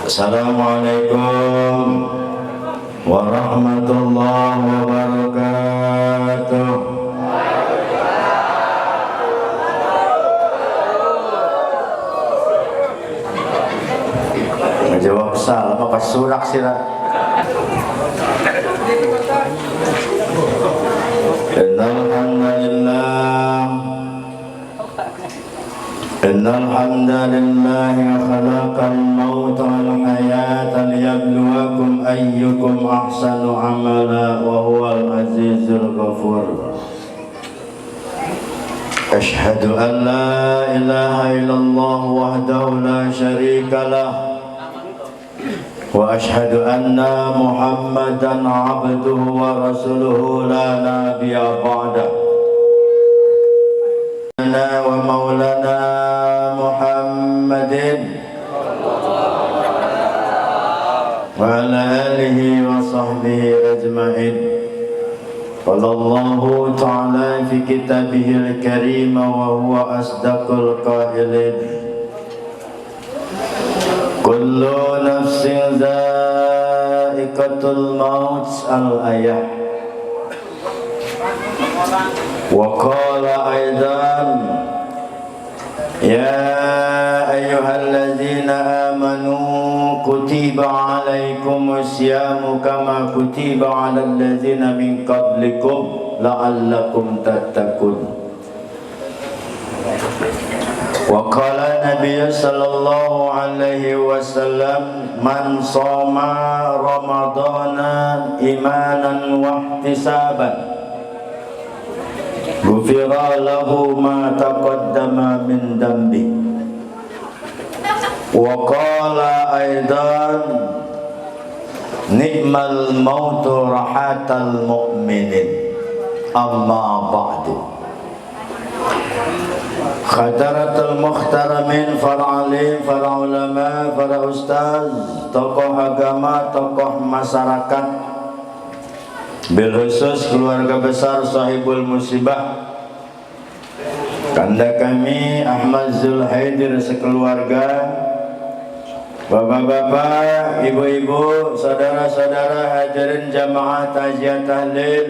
Assalamualaikum warahmatullahi wabarakatuh. Ngejawab salah apa pas surak sih lah. Innal hamdalillah khalaqal mauta wal hayata liyabluwakum ayyukum ahsanu amala wa huwal azizul ghafur. Ashhadu an la ilaha illallah wahdahu la syarika lah wa ashhadu anna Muhammadan abduhu wa rasuluhu la nabiyya ba'da. Wa maulana Muhammadin wa ala alihi wa sahbihi ajma'in. Qala Allahu ta'ala fi kitabihil karim wa huwa asdaqul qailin. Kullu nafsin dha'iqatul maut al-ayah. Wa qala aidan ya ayyuhalladzina amanu kutiba alaikumus syamu kama kutiba alal ladzina min qablikum la'allakum tattaqun. Wa qala Nabi sallallahu alaihi wasallam man shoma ramadhana imanan wa ihtisaban ghufira lahu ma taqaddama min dambi. Wa qala aidan ni'mal mautu rahatal mu'minin amma ba'du. Khadaratul muhtaramin, para alim, para ulama, para ustaz, tokoh agama, tokoh masyarakat, bil khusus keluarga besar sahibul musibah, kanda kami Ahmad Zulhaidir sekeluarga, bapak-bapak, ibu-ibu, saudara-saudara hadirin jamaah takziah tahlil,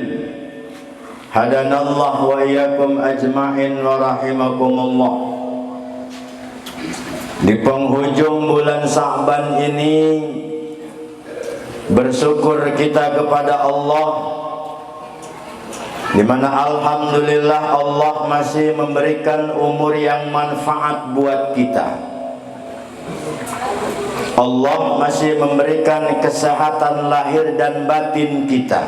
hadanallah wa iyyakum ajma'in wa rahimakumullah. Di penghujung bulan Sa'ban ini bersyukur kita kepada Allah, di mana alhamdulillah Allah masih memberikan umur yang manfaat buat kita. Allah masih memberikan kesehatan lahir dan batin kita.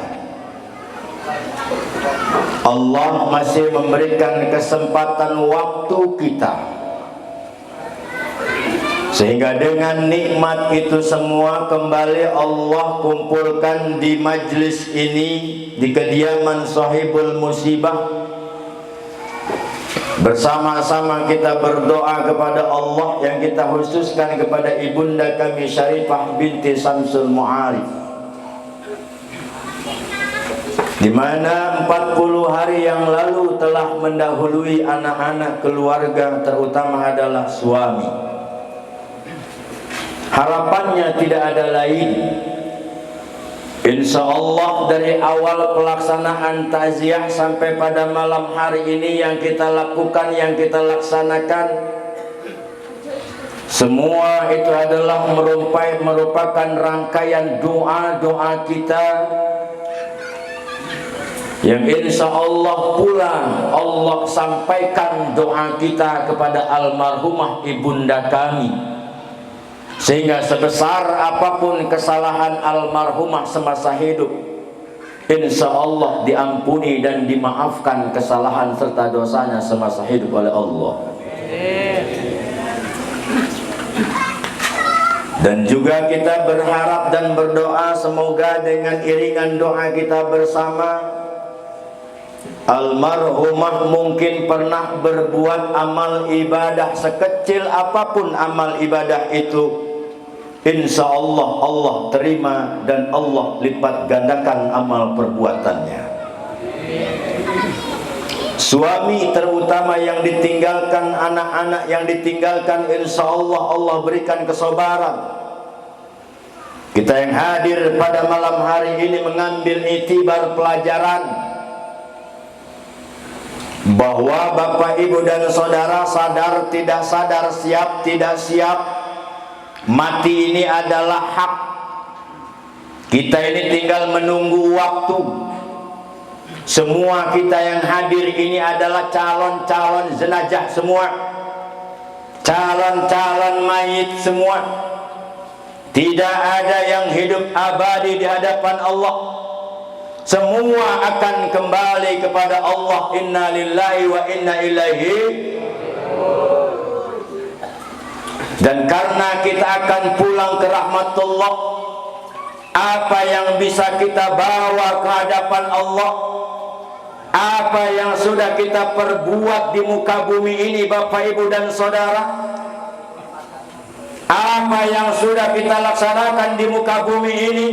Allah masih memberikan kesempatan waktu kita, sehingga dengan nikmat itu semua kembali Allah kumpulkan di majlis ini, di kediaman sahibul musibah. Bersama-sama kita berdoa kepada Allah yang kita khususkan kepada ibunda kami Syarifah binti Samsul Mu'arif, di mana 40 hari yang lalu telah mendahului anak-anak keluarga, terutama adalah suami. Harapannya tidak ada lain, insya Allah dari awal pelaksanaan takziah sampai pada malam hari ini yang kita lakukan, yang kita laksanakan, semua itu adalah merupakan rangkaian doa-doa kita yang insya Allah pula Allah sampaikan doa kita kepada almarhumah ibunda kami, sehingga sebesar apapun kesalahan almarhumah semasa hidup, insya Allah diampuni dan dimaafkan kesalahan serta dosanya semasa hidup oleh Allah. Dan juga kita berharap dan berdoa semoga dengan iringan doa kita bersama, almarhumah mungkin pernah berbuat amal ibadah sekecil apapun amal ibadah itu, insya Allah Allah terima dan Allah lipat gandakan amal perbuatannya. Suami terutama yang ditinggalkan, anak-anak yang ditinggalkan, insya Allah Allah berikan kesabaran Kita yang hadir pada malam hari ini mengambil itibar pelajaran bahwa Bapak, Ibu dan Saudara, sadar tidak sadar, siap tidak siap, mati ini adalah hak. Kita ini tinggal menunggu waktu. Semua kita yang hadir ini adalah calon-calon jenazah semua, calon-calon mayit semua. Tidak ada yang hidup abadi di hadapan Allah. Semua akan kembali kepada Allah. Inna lillahi wa inna ilaihi. Dan karena kita akan pulang ke rahmatullah, apa yang bisa kita bawa ke hadapan Allah, apa yang sudah kita perbuat di muka bumi ini, Bapak, Ibu dan Saudara, apa yang sudah kita laksanakan di muka bumi ini,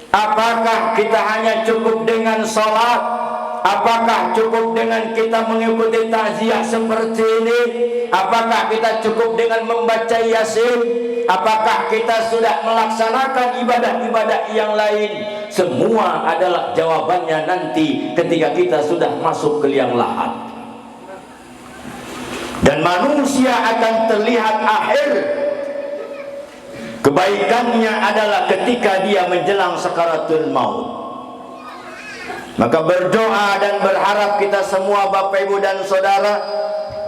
apakah kita hanya cukup dengan sholat? Apakah cukup dengan kita mengikuti takziah seperti ini? Apakah kita cukup dengan membaca Yasin? Apakah kita sudah melaksanakan ibadah-ibadah yang lain? Semua adalah jawabannya nanti ketika kita sudah masuk ke liang lahat. Dan manusia akan terlihat akhir kebaikannya adalah ketika dia menjelang sakaratul maut. Maka berdoa dan berharap kita semua, Bapak, Ibu dan Saudara,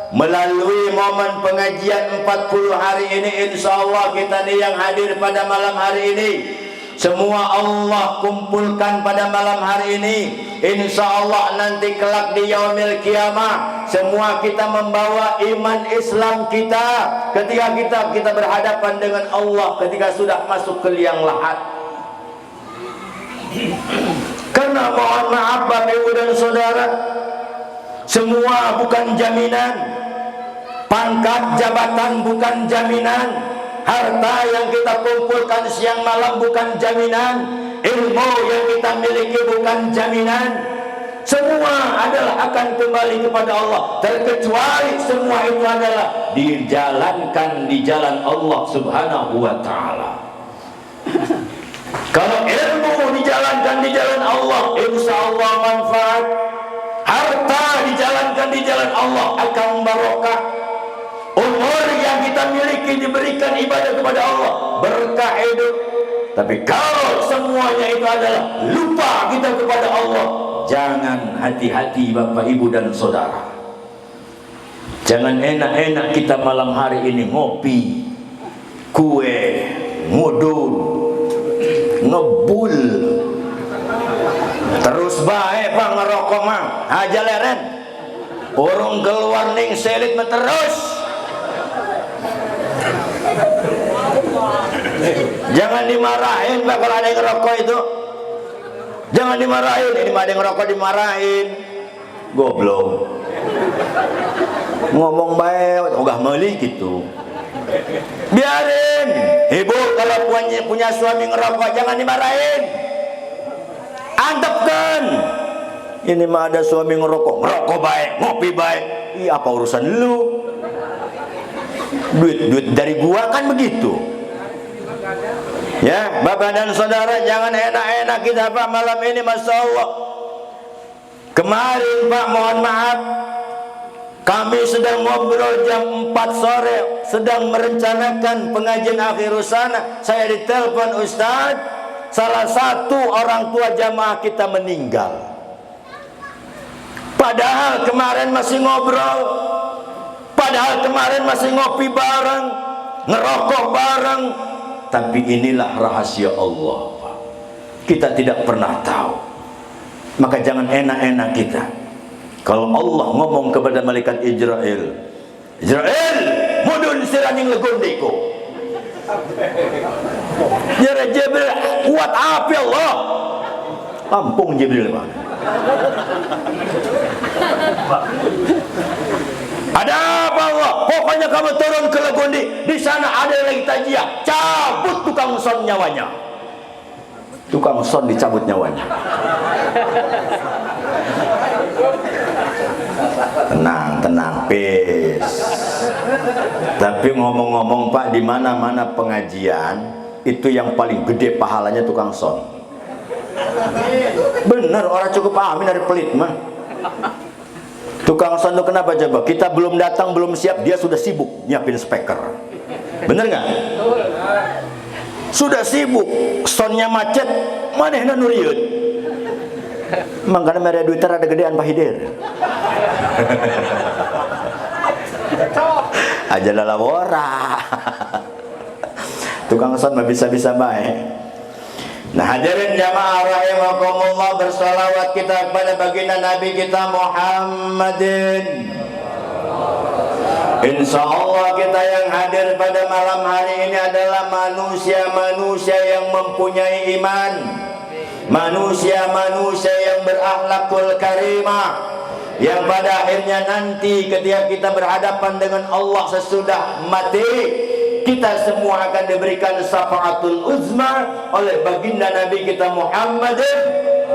melalui momen pengajian 40 hari ini, insya Allah kita nih yang hadir pada malam hari ini, semua Allah kumpulkan pada malam hari ini. Insya Allah nanti kelak di yaumil kiamah, semua kita membawa iman Islam kita ketika kita berhadapan dengan Allah ketika sudah masuk ke liang lahat. Karena mohon maaf Bapak, Ibu dan Saudara, semua bukan jaminan. Pangkat jabatan bukan jaminan. Harta yang kita kumpulkan siang malam bukan jaminan. Ilmu yang kita miliki bukan jaminan. Semua adalah akan kembali kepada Allah, terkecuali semua itu adalah dijalankan di jalan Allah Subhanahu wa ta'ala. Kalau ilmu dijalankan di jalan Allah, insya Allah manfaat. Harta dijalankan di jalan Allah akan barokah. Umur yang kita miliki diberikan ibadah kepada Allah, berkah hidup. Tapi kalau semuanya itu adalah lupa kita kepada Allah, jangan, hati-hati Bapak, Ibu dan Saudara. Jangan enak-enak kita malam hari ini ngopi, kue, ngudul, ngebul, terus baik Pak ngerokok mah aja leren, urung keluar ning selit terus. Jangan dimarahin Pak kalau ada yang ngerokok itu. Jangan dimarahin, ini ada yang ngerokok dimarahin. Goblok. Ngomong baik, ogah meuli gitu. Biarin. Ibu kalau punya suami ngerokok jangan dimarahin. Antepkan. Ini mah ada suami ngerokok baik, ngopi baik. Ih, apa urusan lu? Duit dari gua kan begitu. Ya, Bapak dan Saudara, jangan enak-enak kita Pak malam ini, Masya Allah. Kemarin Pak, mohon maaf, kami sedang ngobrol jam 4 sore, sedang merencanakan pengajian akhir sana. Saya ditelepon Ustaz, salah satu orang tua jamaah kita meninggal. Padahal kemarin masih ngobrol, padahal kemarin masih ngopi bareng, ngerokok bareng. Tapi inilah rahasia Allah, Pak. Kita tidak pernah tahu. Maka jangan enak-enak kita. Kalau Allah ngomong kepada malaikat Israel, Israel, mudun siraning legondeko. Ya Jibril, kuat api Allah. Ampung Jibril, Pak. Ada apa Allah? Pokoknya kamu turun ke Legondi. Di sana ada lagi tajiah. Cabut tukang son nyawanya. Tukang son dicabut nyawanya. Tenang, peace. Tapi ngomong-ngomong Pak, di mana-mana pengajian itu yang paling gede pahalanya tukang son. Bener, orang cukup amin dari pelit mah. Tukang son itu kenapa coba? Kita belum datang, belum siap, dia sudah sibuk nyiapin speaker. Bener nggak? Sudah sibuk, sonnya macet, manehna nu rieuh. Mangkana mere duit rada gedean Pak Hidir. Aja lalawora. Tukang son mah bisa-bisa baik. Nah, hadirin jamaah rahimakumullah, bersalawat kita kepada baginda Nabi kita Muhammadin. Insya Allah kita yang hadir pada malam hari ini adalah manusia-manusia yang mempunyai iman, manusia-manusia yang berakhlakul karimah, yang pada akhirnya nanti ketika kita berhadapan dengan Allah sesudah mati, kita semua akan diberikan syafaatul uzma oleh baginda Nabi kita Muhammad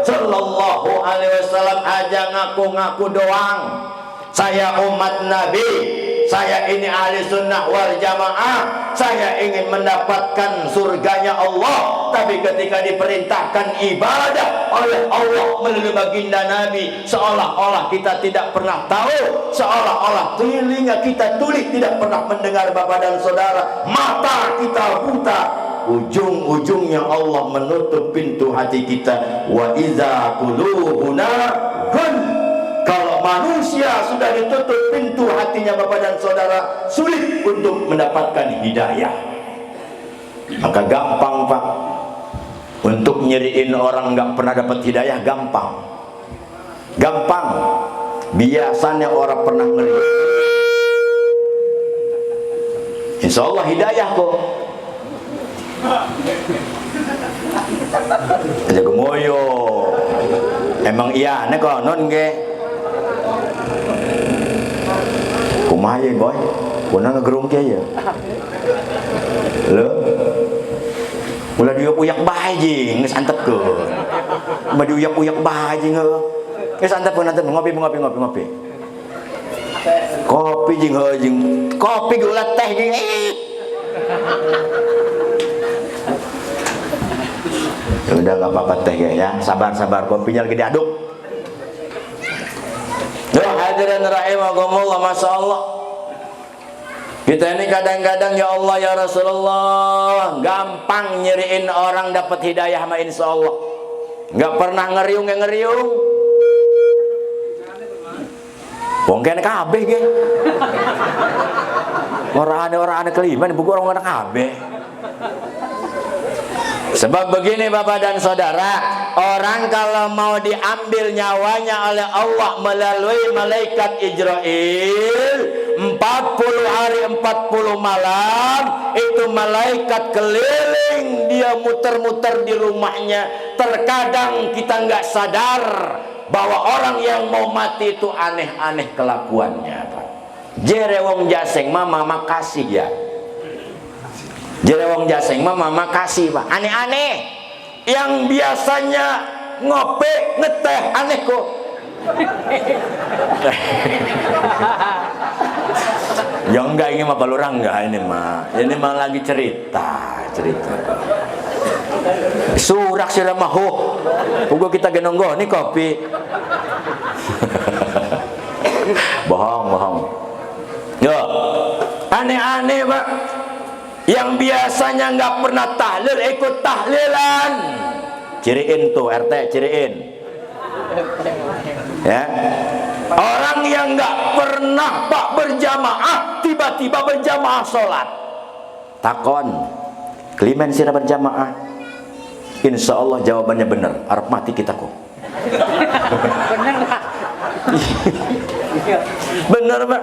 sallallahu alaihi wasallam. Aja ngaku-ngaku doang saya umat Nabi, saya ini ahli sunnah wal jamaah, saya ingin mendapatkan surganya Allah, tapi ketika diperintahkan ibadah oleh Allah melalui baginda Nabi, seolah-olah kita tidak pernah tahu, seolah-olah telinga kita tuli tidak pernah mendengar. Bapak dan saudara, mata kita buta, ujung-ujungnya Allah menutup pintu hati kita. Wa iza qulubuna ghul. Kalau manusia sudah ditutup pintu hatinya, Bapak dan saudara, sulit untuk mendapatkan hidayah. Maka gampang Pak untuk nyeriin orang nggak pernah dapat hidayah, gampang. Gampang. Biasanya orang pernah ngeri. Insya Allah hidayah kok. Aja gemoyo. Emang iya nek non ge. Kumaha ye boy? Kuna ngegerung ke ya? Lo? Ulah diuyak-uyak bae jeung geus antepkeun. Mah diuyak-uyak bae jeung geus antepkeun ngopi. Kopi jeung kopi gula teh jeung Ya udah enggak apa-apa teh ya. Sabar kopinya lagi diaduk. Hadirin rahimakumullah, masya Allah. Kita ini kadang-kadang ya Allah ya Rasulullah gampang nyeriin orang dapat hidayah mah insya Allah. Nggak pernah ngeriung. Mungkin kabeh ge. Orang-orang kelima buku orang kabeh. Sebab begini Bapak dan Saudara, orang kalau mau diambil nyawanya oleh Allah melalui malaikat Israil 40 hari 40 malam, itu malaikat keliling, dia muter-muter di rumahnya. Terkadang kita nggak sadar bahwa orang yang mau mati itu aneh-aneh kelakuannya Pak. Jere wong jaseng mama makasih ya. Jerewong jaseng mama makasih Pak. Aneh-aneh. Yang biasanya ngopi ngeteh aneh kok. Ya enggak, ini mah balurang enggak ini mah. Ini mah lagi cerita. Surak sira mah ho. Ugo kita genonggo nih kopi. Bohong. Yo. Aneh-aneh Pak. Yang biasanya nggak pernah tahlil ikut tahlilan. Ciriin tuh RT, ciriin. Ya. Orang yang nggak pernah Pak berjamaah tiba-tiba berjamaah sholat. Takon, klimen sira berjamaah. Insya Allah jawabannya benar. Arep mati kita kok. Bener Pak. Bener Pak.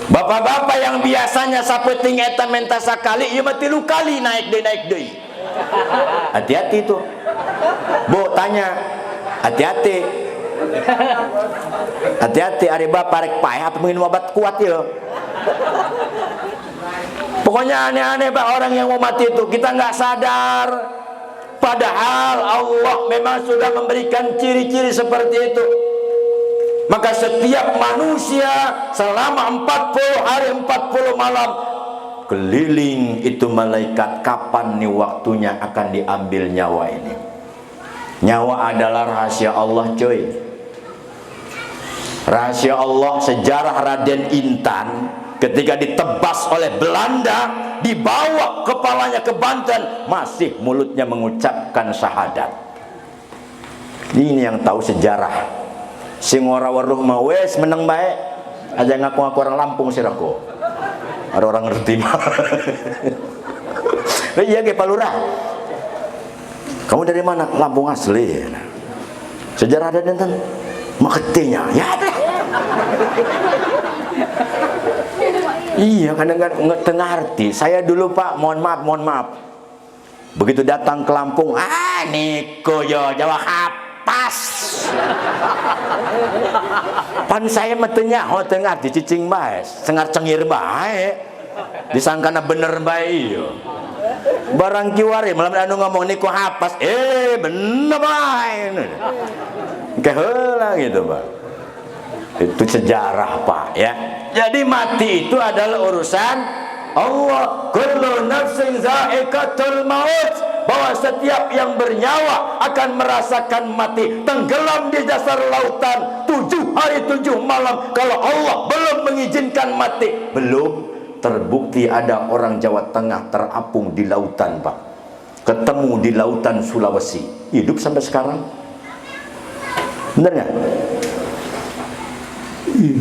Bapak-bapak yang biasanya sapeting eta menta sakali, ieu mah 3 kali naik deui. Hati-hati tuh. Bu tanya, hati-hati. Hati-hati ari bapak rek paeh atuh minum obat kuat ya. Pokoknya aneh-aneh Pak orang yang mau mati itu, kita nggak sadar. Padahal Allah memang sudah memberikan ciri-ciri seperti itu. Maka setiap manusia selama 40 hari 40 malam keliling itu malaikat, kapan nih waktunya akan diambil nyawa ini. Nyawa adalah rahasia Allah, coy. Rahasia Allah. Sejarah Raden Intan ketika ditebas oleh Belanda, dibawa kepalanya ke Banten, masih mulutnya mengucapkan syahadat. Ini yang tahu sejarah. Sing ora weruh mah wes meneng bae. Aja ngaku-ngaku orang Lampung sirako. Ada orang ngerti mah. Iya ge Pak Lurah. Kamu dari mana? Lampung asli. Sejarah ada dan maketinya. Ya ada. Iya, kadang-kadang nggak ngerti. Saya dulu Pak, mohon maaf. Begitu datang ke Lampung, Niko yo Jawa kapas. Pan saya metenya, tengah dicicing bae, cengar cengir bae. Disangkana bener bae iyo. Barang kiwari malam anu ngomong Niko hapas, bener bae. Keheula gitu, Pak. Itu sejarah, Pak, ya. Jadi mati itu adalah urusan Allah. Kullu nafsin za'iqatul maut, bahwa setiap yang bernyawa akan merasakan mati. Tenggelam di dasar lautan 7 hari 7 malam kalau Allah belum mengizinkan mati. Belum terbukti ada orang Jawa Tengah terapung di lautan, Pak. Ketemu di lautan Sulawesi, hidup sampai sekarang. Bener nggak?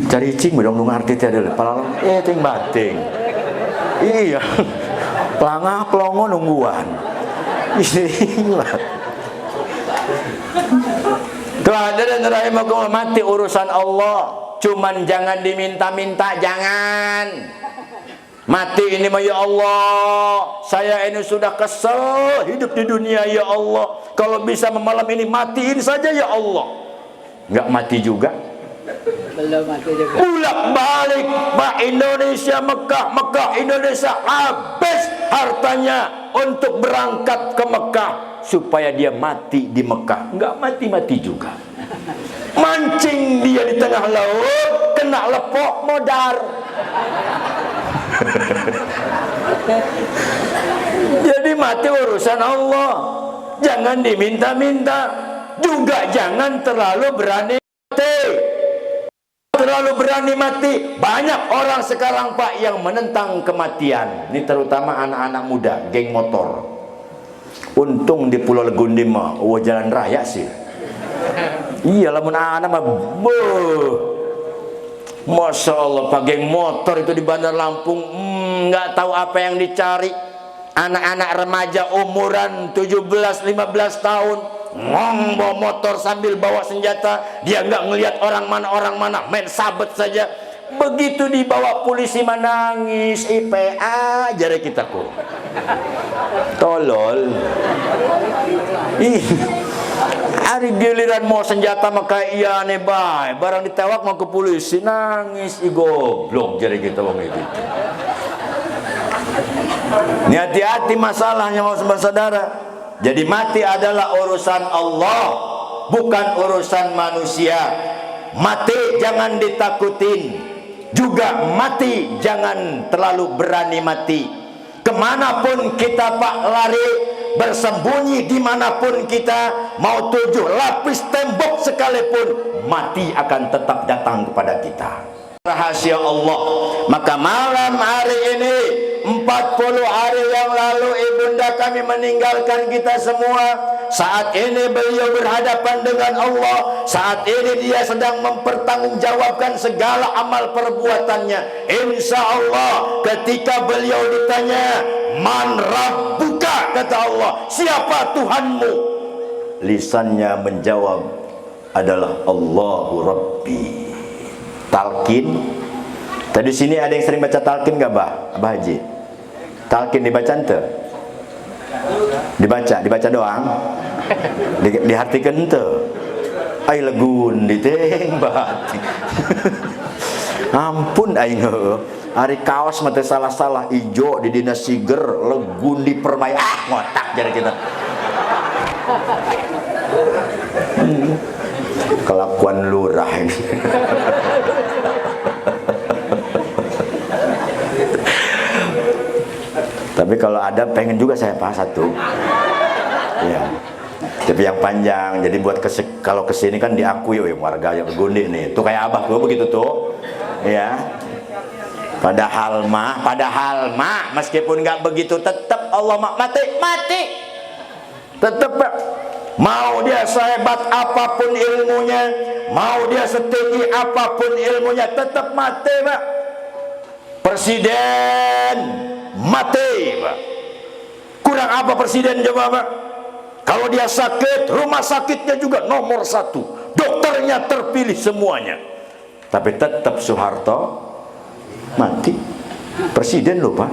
Cari cing dong ngarti teh adalah palalang ting bating. Iya. Pelangah pelongo nungguan. Inilah. Kehadiran rahimakumullah, mati urusan Allah. Cuman jangan diminta-minta, jangan. Mati ini mah ya Allah, saya ini sudah kesel hidup di dunia ya Allah. Kalau bisa malam ini matiin saja ya Allah. Nggak mati juga. Belum mati juga. Ulak balik Pak, Indonesia Mekah, Mekah Indonesia, habis hartanya untuk berangkat ke Mekah supaya dia mati di Mekah. Nggak mati-mati juga. Mancing dia di tengah laut, kena lepok modar. Jadi mati urusan Allah. Jangan diminta-minta. Juga jangan terlalu berani mati. Terlalu berani mati. Banyak orang sekarang Pak yang menentang kematian. Ini terutama anak-anak muda, geng motor. Untung di Pulau Legundim mah jalan raya sih. Iya, lamun anak mah Masya Allah, Pak, geng motor itu di Bandar Lampung, nggak tahu apa yang dicari. Anak-anak remaja umuran 17-15 tahun bawa motor sambil bawa senjata. Dia nggak ngelihat orang mana, main sabet saja. Begitu dibawa polisi menangis, IPA jari kita kok. Tolol. Hari giliran mau senjata maka iya nih bay. Barang ditewak mau ke polisi nangis, goblok jari kita wong itu. Ini hati-hati masalahnya mau saudara. Jadi mati adalah urusan Allah, bukan urusan manusia. Mati jangan ditakutin. Juga mati jangan terlalu berani mati. Kemanapun kita Pak lari, bersembunyi dimanapun kita, mau 7 lapis tembok sekalipun, mati akan tetap datang kepada kita. Rahasia Allah. Maka malam hari ini 40 hari yang lalu ibunda kami meninggalkan kita semua. Saat ini beliau berhadapan dengan Allah. Saat ini dia sedang mempertanggungjawabkan segala amal perbuatannya. Insya Allah ketika beliau ditanya, Man Rabbuka, kata Allah, siapa Tuhanmu? Lisannya menjawab adalah Allahu Rabbi. Talqin. Tadi sini ada yang sering baca talqin gak Abah Haji? Talqin dibaca ente? Dibaca doang. Dihartikan ente. Ai legun diteng batik. Ampun aing heueuh. Ari kaos mah teh salah-salah ijo di dina siger, legun di permai. Ngotak jare kita. Kelakuan lurah ini. Tapi kalau ada pengen juga saya Pak satu. Ya. Tapi yang panjang. Jadi buat kalau kesini kan diakui warga yang Gundi nih. Tuh kayak abah tuh begitu tuh. Ya. Padahal mah meskipun nggak begitu tetap Allah mati. Tetap Pak. Mau dia sehebat apapun ilmunya, mau dia setinggi apapun ilmunya, tetap mati Pak. Presiden mati Pak. Kurang apa presiden coba Pak? Kalau dia sakit, rumah sakitnya juga nomor 1, dokternya terpilih semuanya. Tapi tetap Soeharto mati. Presiden loh Pak.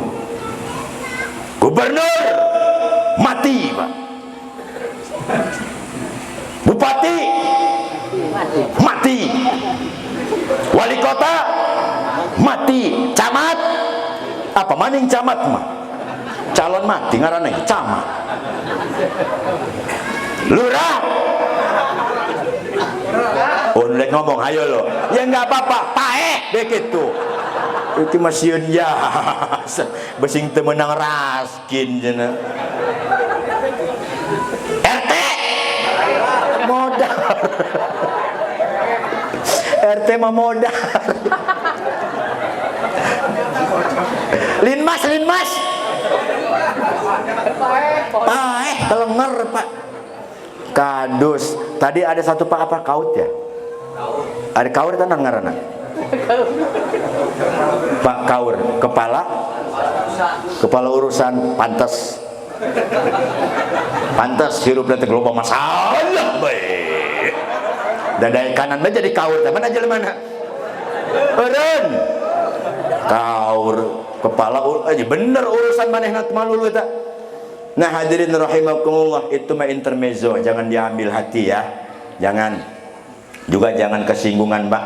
Gubernur mati Pak. Bupati mati. Wali kota mati. Camat apa maning camat mah calon mati ngaranna camat. Lurah udah ngomong ayo lo ya nggak apa-apa pae begitu itu masih ya besing temenang raskin jena. RT modal RT mah modal. Linmas kelenger Pak. Kadus tadi ada satu Pak apa kaut ya, ada kaur tanah ngarana Pak Kaur, kepala urusan pantas hirup dan gelombang masalah baik. Dadai kanan jadi kaur, mana aja mana? Eren kaur kepala aja bener urusan manehna malulu eta. Nah hadirin rahimakumullah, itu mah intermezzo, jangan diambil hati ya. Jangan kesinggungan Pak.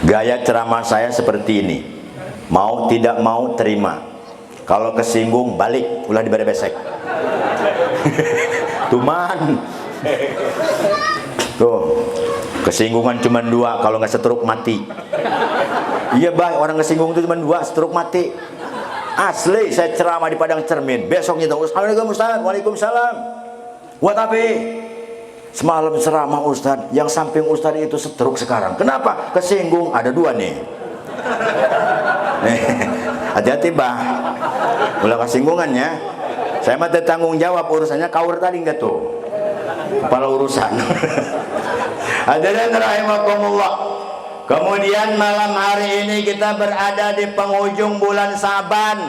Gaya ceramah saya seperti ini. Mau tidak mau terima. Kalau kesinggung balik, ulah diberi besek. Tuman. Tuh, kesinggungan cuma 2, kalau nggak setruk mati. Iya Bah, orang kesinggung itu cuma 2, setruk mati. Asli, saya ceramah di Padang Cermin. Besoknya tuh, Assalamualaikum Ustaz, Waalaikumsalam. Buat apa? Semalam ceramah Ustaz, yang samping Ustaz itu setruk sekarang. Kenapa? Kesinggung, ada 2 nih. Hati-hati Bah, ulah kesinggungannya. Saya mah tanggung jawab urusannya. Kaur tadi enggak tuh, kepala urusan. Hadirin rahimakumullah. Kemudian malam hari ini kita berada di penghujung bulan Saban.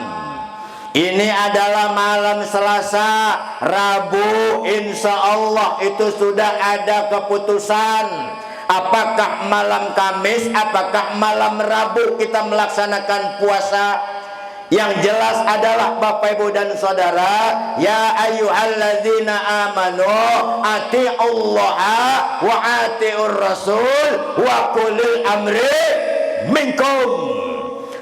Ini adalah malam Selasa, Rabu, insya Allah itu sudah ada keputusan. Apakah malam Kamis, apakah malam Rabu kita melaksanakan puasa? Yang jelas adalah Bapak Ibu dan Saudara, ya ayyuhalladzina amanu atiullaha wa atiur rasul wa kulil amri minkum.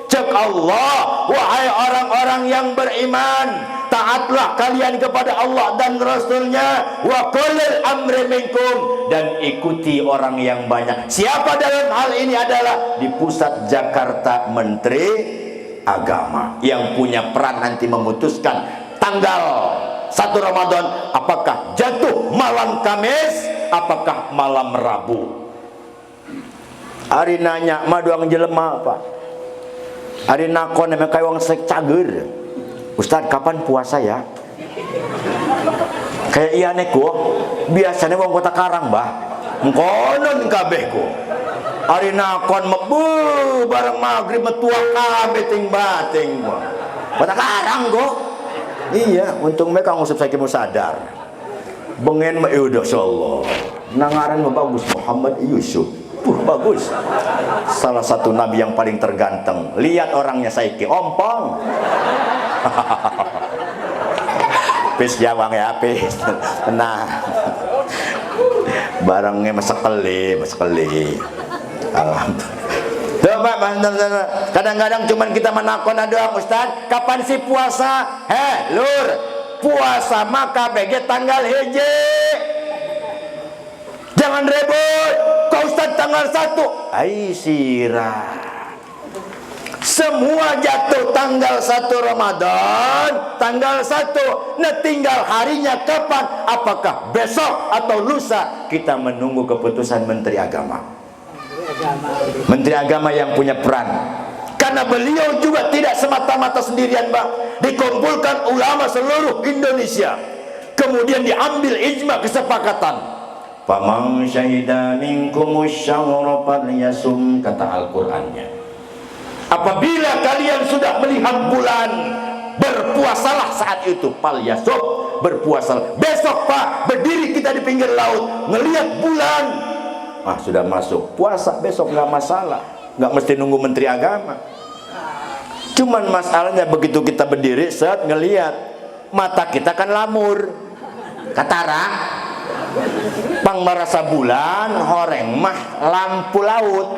Cek Allah, wahai orang-orang yang beriman, taatlah kalian kepada Allah dan Rasulnya, wa kulil amri minkum, dan ikuti orang yang banyak. Siapa dalam hal ini adalah di pusat Jakarta Menteri Agama yang punya peran nanti memutuskan tanggal 1 Ramadan apakah jatuh malam Kamis, apakah malam Rabu. Ari nanya maduang jelema Pak, ari nakon emang kayak wong sek cager, Ustaz kapan puasa ya? Kayak iya neko biasanya wong Kota Karang Bah ngkonon kabehku. Ari nakon mebu bareng maghrib metua kabeh ting bating gua. Kota Karang gua. Iya, untung mereka ngusip saya mau sadar. Bengen mah udah insyaallah. Nangaran mah bagus Muhammad Yusuf. Bagus. Salah satu nabi yang paling terganteng. Lihat orangnya saiki ompong. Pis jawang ya pis. Nah. Barangnya masekeli. Alhamdulillah. Kadang-kadang cuman kita menakon doang Ustaz, kapan sih puasa? Lur, puasa maka BG tanggal hiji. Jangan ribut. Kau Ustaz tanggal 1. Ai sirah. Semua jatuh tanggal 1 Ramadan, tanggal 1. Nah, tinggal harinya kapan? Apakah besok atau lusa? Kita menunggu keputusan Menteri Agama. Menteri Agama yang punya peran. Karena beliau juga tidak semata-mata sendirian, Pak. Dikumpulkan ulama seluruh Indonesia. Kemudian diambil ijma kesepakatan. Faman syahida minkumus syahra falyasum, kata Al-Qur'annya. Apabila kalian sudah melihat bulan, berpuasalah saat itu. Falyasum, berpuasalah. Besok, Pak, berdiri kita di pinggir laut, ngelihat bulan. Sudah masuk puasa, besok nggak masalah. Nggak mesti nunggu Menteri Agama. Cuman masalahnya begitu kita berdiri, saat ngelihat, mata kita kan lamur, katarak, pang merasa bulan, horeng mah lampu laut,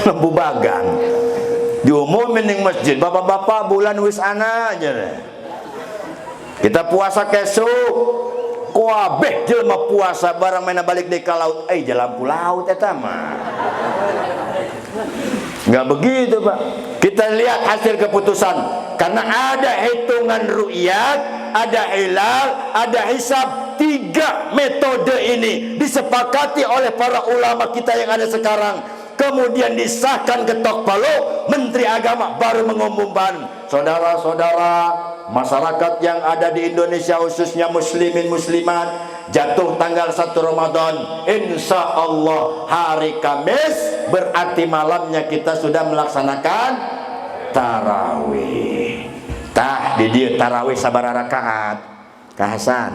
lampu bagan. Diumumin di masjid, bapak-bapak bulan wis ana aja deh. Kita puasa kesuk, kuabeh jelema puasa barang main balik di laut, lampu laut eta mah. Nggak begitu, Pak. Kita lihat hasil keputusan. Karena ada hitungan ru'yat, ada hilal, ada hisab. 3 metode ini disepakati oleh para ulama kita yang ada sekarang. Kemudian disahkan ketok palu, Menteri Agama baru mengumumkan. Saudara-saudara, masyarakat yang ada di Indonesia, khususnya muslimin muslimat, jatuh tanggal 1 Ramadan, insya Allah hari Kamis, berarti malamnya kita sudah melaksanakan tarawih. Tah di dia tarawih sabar rakaat, Kak Hasan?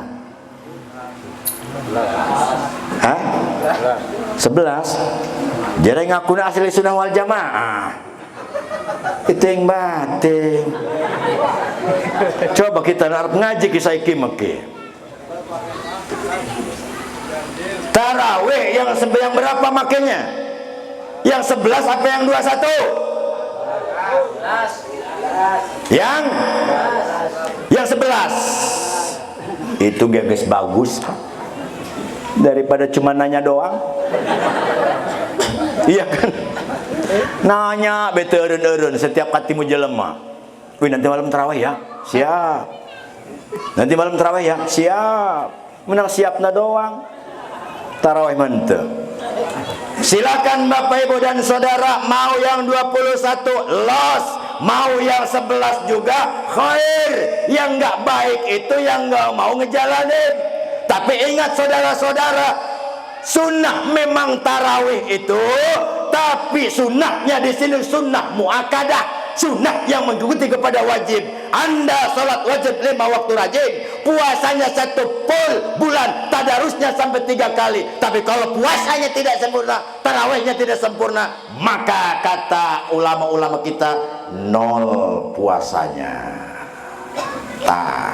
11. Jadi ngaku asli sunnah wal jamaah. Itu yang batin. Coba kita ngaji kisah kimaki. Tarawih yang berapa makanya? Yang 11 apa yang 21? Yang 11. Itu guys bagus. Daripada cuma nanya doang. Iya kan? Nanya bete eureun-eureun setiap katimu jelema. Wih, nanti malam tarawih ya? Siap. Nanti malam tarawih ya? Siap. Menang siapna doang. Tarawih mantep. Silakan Bapak Ibu dan Saudara, mau yang 21 los, mau yang 11 juga khair. Yang nggak baik itu yang nggak mau ngejalanin. Tapi ingat saudara-saudara, sunnah memang tarawih itu, tapi sunnahnya di sini sunnah muakkadah, sunnah yang mengikuti kepada wajib. Anda sholat wajib 5 waktu rajin, puasanya 1 full bulan, tadarusnya sampai 3 kali. Tapi kalau puasanya tidak sempurna, tarawihnya tidak sempurna, maka kata ulama-ulama kita, 0 puasanya.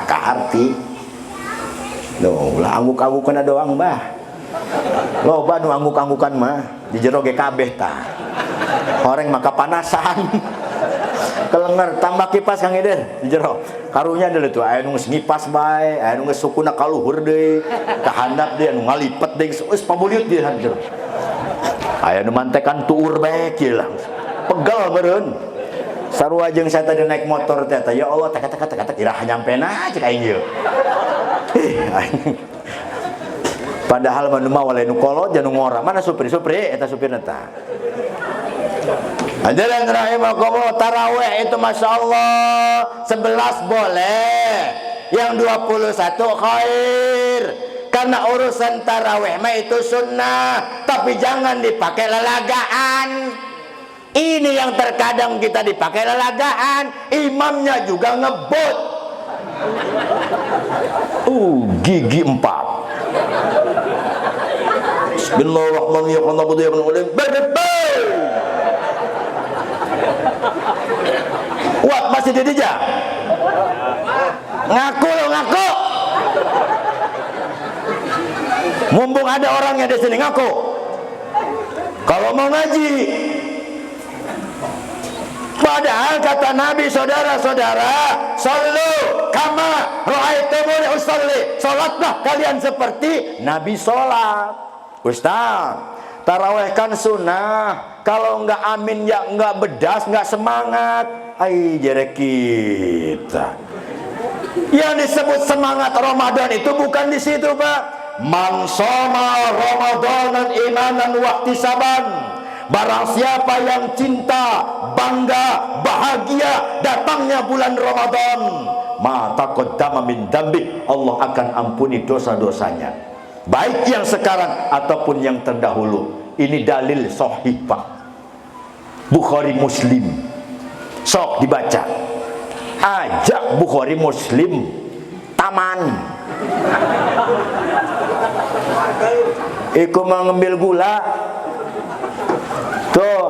Arti ulah angguk-anggukan doang, Mbah. Loba nu angguk-anggukan mah di jero ge kabeh tah. Horeng maka panasan. Kelenger tambah kipas Kang Eder di jero. Karunya deuleu tuh aya nu geus ngipas bae, aya nu geus sukuna kaluhur deui, kahandap deui anu ngalipet deui geus pabuliut di jero. Aya nu mantekan tuur bae kieu lah. Pegal meureun. Sarua jeung saya tadi naik motor teh, ya Allah kata-kata iraha nyampena cek aing ieu. Padahal manu mah wale nu kolot jeung ngora. Mana supri eta supirna tah. Hadirin rahimakumullah, tarawih itu Masya Allah 11 boleh, yang 21 khair. Karena urusan tarawih mah itu sunnah, tapi jangan dipakai lelagaan. Ini yang terkadang kita dipakai lelagaan, imamnya juga ngebut. Gigi 4. Bismillahirrahmanirrahim. Wah, masih di dia. Ngaku lo, ngaku. Mumpung ada orangnya di sini, ngaku. Kalau mau ngaji. Padahal kata Nabi, saudara-saudara, sallu kama ra'aitumuni usolli. Salatlah kalian seperti Nabi salat. Ustaz, taraweh kan sunnah. Kalau nggak amin ya nggak bedas, nggak semangat. Ai jere kita. Yang disebut semangat Ramadan itu bukan di situ, Pak. Man shoma Ramadanan imanan wahtisaban. Barang siapa yang cinta, bangga, bahagia datangnya bulan Ramadan, maka qaddama min dambi, Allah akan ampuni dosa-dosanya, baik yang sekarang ataupun yang terdahulu. Ini dalil sahih, Pak. Bukhari Muslim. Sok dibaca. Ajak Bukhari Muslim taman. Iku mengambil gula. Tuh.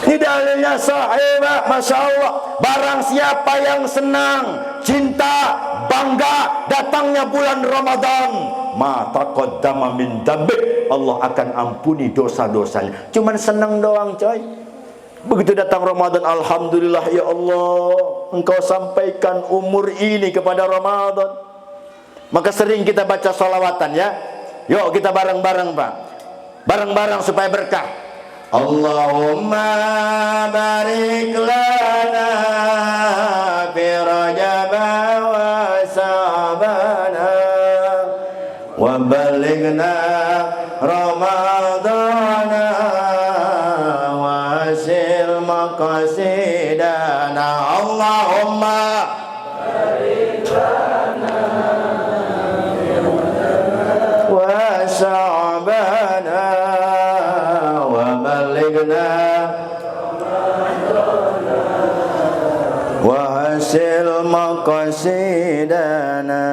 Ini dalilnya sahih, Masya Allah. Barang siapa yang senang, cinta, bangga datangnya bulan Ramadan, maka qaddama min dambi, Allah akan ampuni dosa-dosanya. Cuman senang doang, coy. Begitu datang Ramadan, alhamdulillah ya Allah, Engkau sampaikan umur ini kepada Ramadan. Maka sering kita baca sholawatan, ya. Yuk kita bareng-bareng, Pak. Bareng-bareng supaya berkah. Allahumma barik lana fi Rajab wa Sa'bana wa balighna Ramadana wa sil maqasidana. Allahumma barik lana wa Sa'bana wa hasil maqasidana.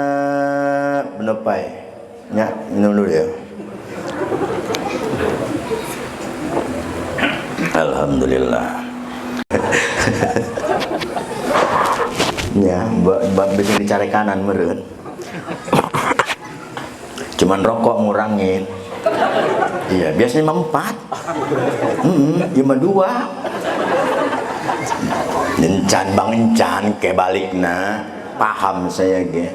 Benepai ya, minum dulu ya. Alhamdulillah. Ya, bisa dicari kanan meren. Cuman rokok ngurangin. Iya, biasanya 4. Cuma 2. Encan bang encan kebalikna. Paham saya ge.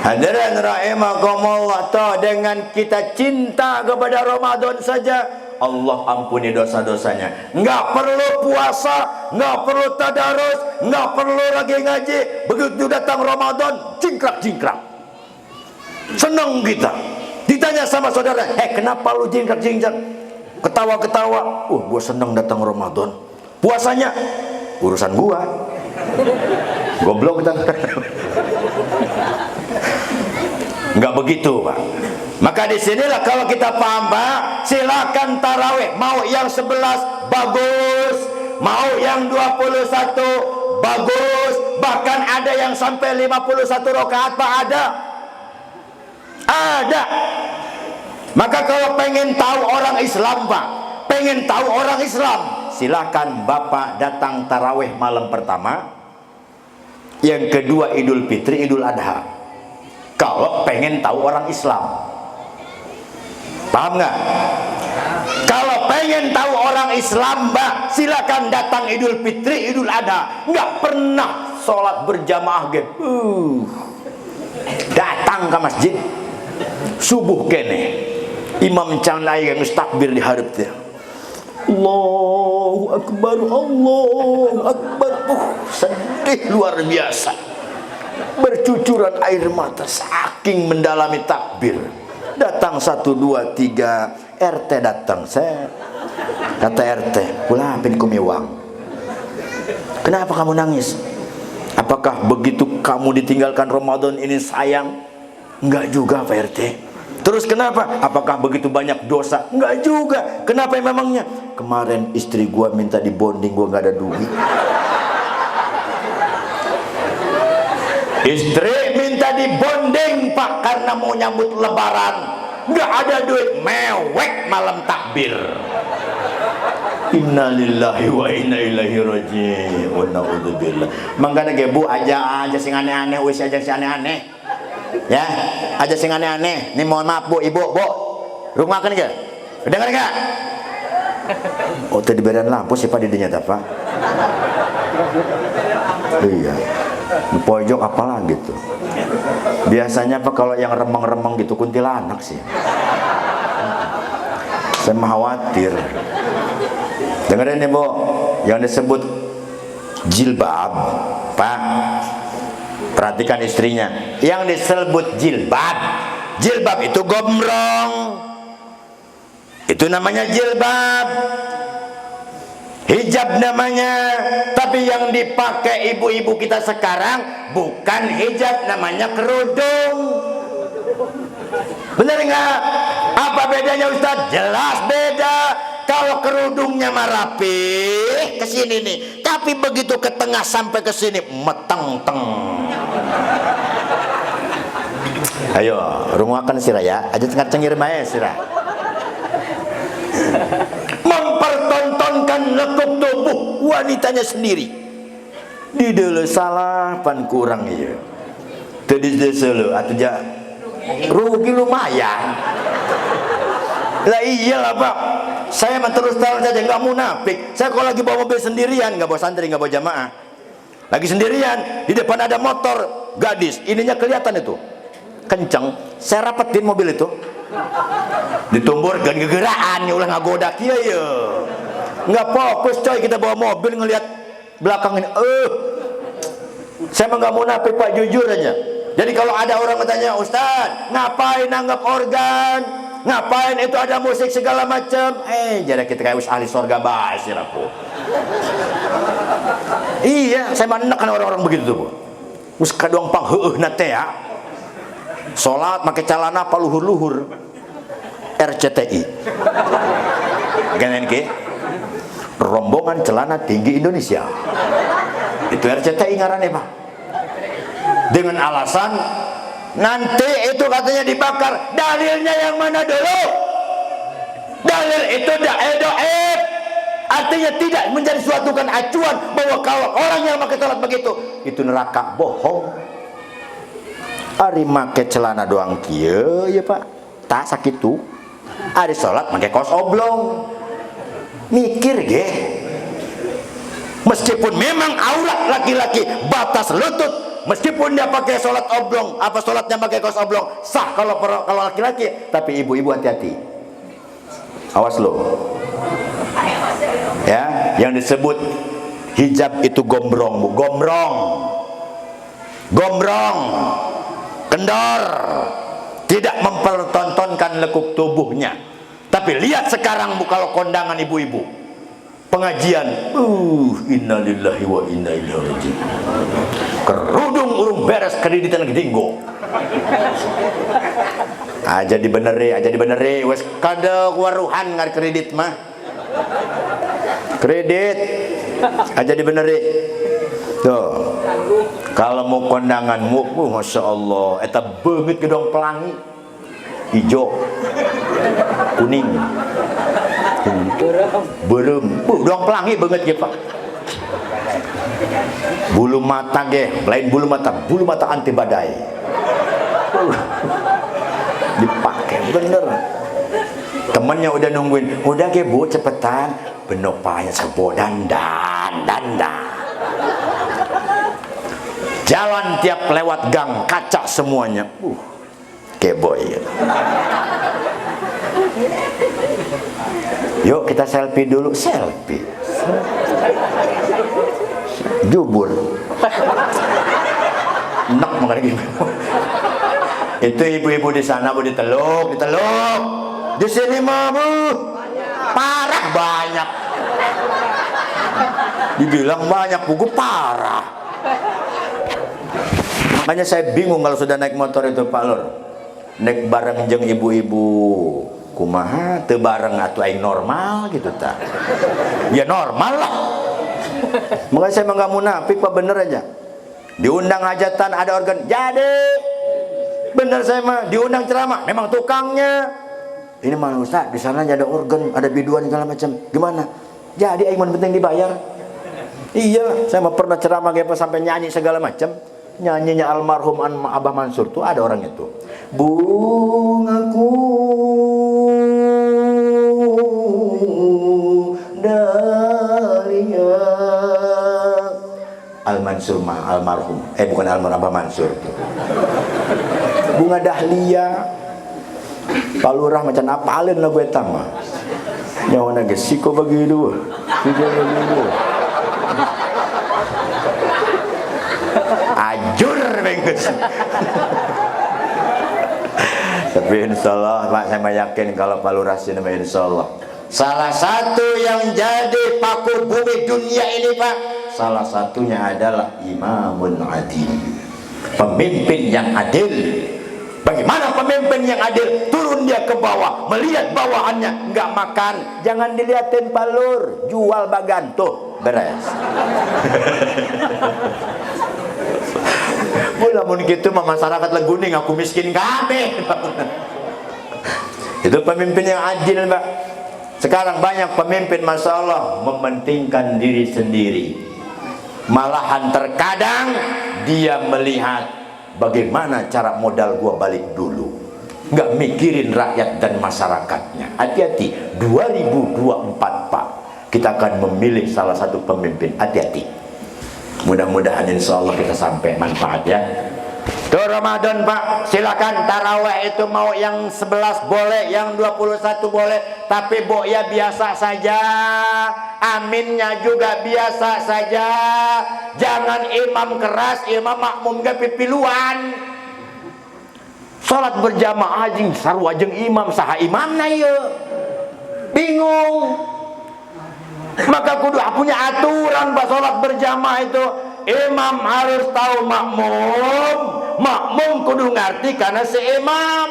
Hadirin rahimakumullah, toh dengan kita cinta kepada Ramadan saja Allah ampuni dosa-dosanya. Nggak perlu puasa, nggak perlu tadarus, nggak perlu lagi ngaji. Begitu datang Ramadan, jingkrak-jingkrak. Senang kita. Ditanya sama saudara, kenapa lu jingkrak-jingkrak? Ketawa-ketawa. Gua senang datang Ramadan. Puasanya urusan gua. Goblok kita. Enggak begitu, Pak. Maka disinilah kalau kita paham, Pak, silakan tarawih. Mau yang 11 bagus, mau yang 21 bagus, bahkan ada yang sampai 51 rakaat, Pak, ada. Maka kalau pengen tahu orang Islam, Pak, pengen tahu orang Islam, silakan Bapak datang tarawih malam pertama, yang kedua Idul Fitri, Idul Adha. Kalau pengen tahu orang Islam, paham nggak? Kalau pengen tahu orang Islam, Mbak, silakan datang Idul Fitri, Idul Adha. Nggak pernah sholat berjamaah gitu. Datang ke masjid subuh kene, imam canai yang takbir di hareup teh. Allahu Akbar, Allahu Akbar. Sedih luar biasa. Bercucuran air mata saking mendalami takbir. Datang 1, 2, 3, RT datang. Saya kata RT, "Kulapin kumiwang. Kenapa kamu nangis? Apakah begitu kamu ditinggalkan Ramadan ini sayang?" Enggak juga, Pak RT. Terus kenapa? Apakah begitu banyak dosa? Enggak juga. Kenapa memangnya? Kemarin istri gua minta dibonding, gua nggak ada duit. Istri minta dibonding, Pak, karena mau nyambut lebaran. Nggak ada duit, mewek malam takbir. Innalillahi wa inna ilaihi raji'un. Naudzubillah. Mangkana ge Bu, aja sing aneh-aneh, wis aja sing aneh-aneh. Ya, aja sing aneh-aneh. Nih mohon maaf Bu, Ibu, Bu. Rumah kan ge? Dengar enggak? Oh, tadi badan lampu sih Pak didinya Pak. Iya. Di pojok apalagi tuh. Biasanya Pak kalau yang remeng-remeng gitu kuntilanak sih. Saya mah khawatir. Dengerin nih Bu, yang disebut jilbab, Pak. Perhatikan istrinya. Yang disebut jilbab, jilbab itu gombrong. Itu namanya jilbab. Hijab namanya. Tapi yang dipakai ibu-ibu kita sekarang bukan hijab, namanya kerudung. Bener nggak? Apa bedanya Ustaz? Jelas beda. Kalau kerudungnya mah rapi ke sini nih, tapi begitu ke tengah sampai ke sini meteng-teng. Ayo, runguakan sirah ya. Aja tengah cengir mae sirah. Mempertontonkan lekuk tubuh wanitanya sendiri. Di dulu salah pan kurang ya. Tadi dulu atau ja rugi lumayan. Lah iyalah Pak. Saya mah terus terang saja, nggak munafik. Saya kalau lagi bawa mobil sendirian, nggak bawa santri, nggak bawa jamaah, lagi sendirian, di depan ada motor gadis, ininya kelihatan itu kenceng, saya rapetin mobil itu, ditumbur gan gegeraan, ya ulah ngagoda kia ya, nggak fokus coy, kita bawa mobil ngelihat belakang ini, saya mah nggak munafik Pak, jujur aja. Jadi kalau ada orang bertanya, Ustaz, ngapain nanggap organ? Ngapain itu ada musik segala macam? Jadi kita kayak ahli sorga basir aku. Iya, saya menekan orang-orang begitu tuh. Us kadoang pang heueuh na teh ya. Salat make calana paluhur-luhur. RCTI. Genen ke? Rombongan Celana Tinggi Indonesia. Itu RCTI ngarannya, Pak. Dengan alasan nanti itu katanya dibakar. Dalilnya yang mana dulu? Dalil itu doib. Artinya tidak menjadi suatu kan acuan bahwa kalau orang yang pakai sholat begitu itu neraka. Bohong. Ari make celana doang kieu ya Pak. Tak sakitu. Ari sholat make kaos oblong. Mikir ge. Meskipun memang aurat laki-laki batas lutut, meskipun dia pakai sholat oblong, apa sholatnya pakai kaos oblong, sah kalau laki-laki. Tapi ibu-ibu hati-hati, awas lo ya. Yang disebut hijab itu gombrong, Bu. Gombrong, kendor, tidak mempertontonkan lekuk tubuhnya. Tapi lihat sekarang Bu, kalau kondangan ibu-ibu pengajian, innalillahi wa inna ilaihi raji'un, kerudung urung beres kreditan gedinggo. Aja dibeneri wes kada waruhan ngar kredit mah. Kredit aja dibeneri. Tuh. Kalau mau kondanganmu, Masya Allah, eta beungit gedong pelangi. Hijau, kuning, berem, dong pelangi banget ya Pak. Bulu mata ge, lain bulu mata anti badai. Dipakai bener. Temennya udah nungguin, udah ge Bu cepetan, benopanya sebo dandan. Jalan tiap lewat gang kaca semuanya. Keboy. Yuk kita selfie dulu. Selfie jubur enak makanya gitu. Itu ibu-ibu di sana Bu diteluk di sini mah Bu parah banyak, dibilang banyak Bu, parah. Makanya saya bingung kalau sudah naik motor itu Pak Lur, naik bareng jeung ibu-ibu kumaha teu bareng atuh aing normal gitu ta. Ya normal lah. Makanya saya enggak munafik Pak, bener aja. Diundang hajatan ada organ jadi. Bener saya mah diundang ceramah memang tukangnya. Ini mah Ustaz di sana ada organ, ada biduan segala macam. Gimana? Jadi aing mah penting dibayar. Iya, saya mah pernah ceramah kayak sampai nyanyi segala macam. Nyanyinya almarhum Abah Mansur tuh ada orang itu. Bungaku dahlia. Al-Mansur mah almarhum. Bukan almarhum Abah Mansur tuh. Bunga dahlia. Pak Lurah macam apalin lagu eta mah. Nyawa naga siko begitu. Siko begitu. Ajur bengkes. Tapi insya Allah Pak, saya yakin kalau Pak Lurah sini insya Allah salah satu yang jadi paku bumi dunia ini Pak, salah satunya adalah imamun adil, pemimpin yang adil. Bagaimana pemimpin yang adil? Turun dia ke bawah, melihat bawahannya nggak makan, jangan dilihatin Pak Lur, jual bagan tuh beres. Namun gitu masyarakat Leguning aku miskin kabeh. Itu pemimpin yang adil Pak. Sekarang banyak pemimpin Masya Allah mementingkan diri sendiri. Malahan terkadang dia melihat bagaimana cara modal gua balik dulu, nggak mikirin rakyat dan masyarakatnya. Hati-hati 2024 Pak, kita akan memilih salah satu pemimpin. Hati-hati. Mudah-mudahan insya Allah kita sampai manfaat ya. Tuh Ramadan Pak, silakan taraweh itu mau yang 11 boleh, yang 21 boleh, tapi ya biasa saja, aminnya juga biasa saja. Jangan imam keras, imam makmum gak pipiluan. Salat berjamaah jeung sarua jeung imam, saha imamna ieu? Bingung. Maka kudu punya aturan Pak, salat berjamaah itu imam harus tahu makmum, makmum kudu ngerti karena si imam.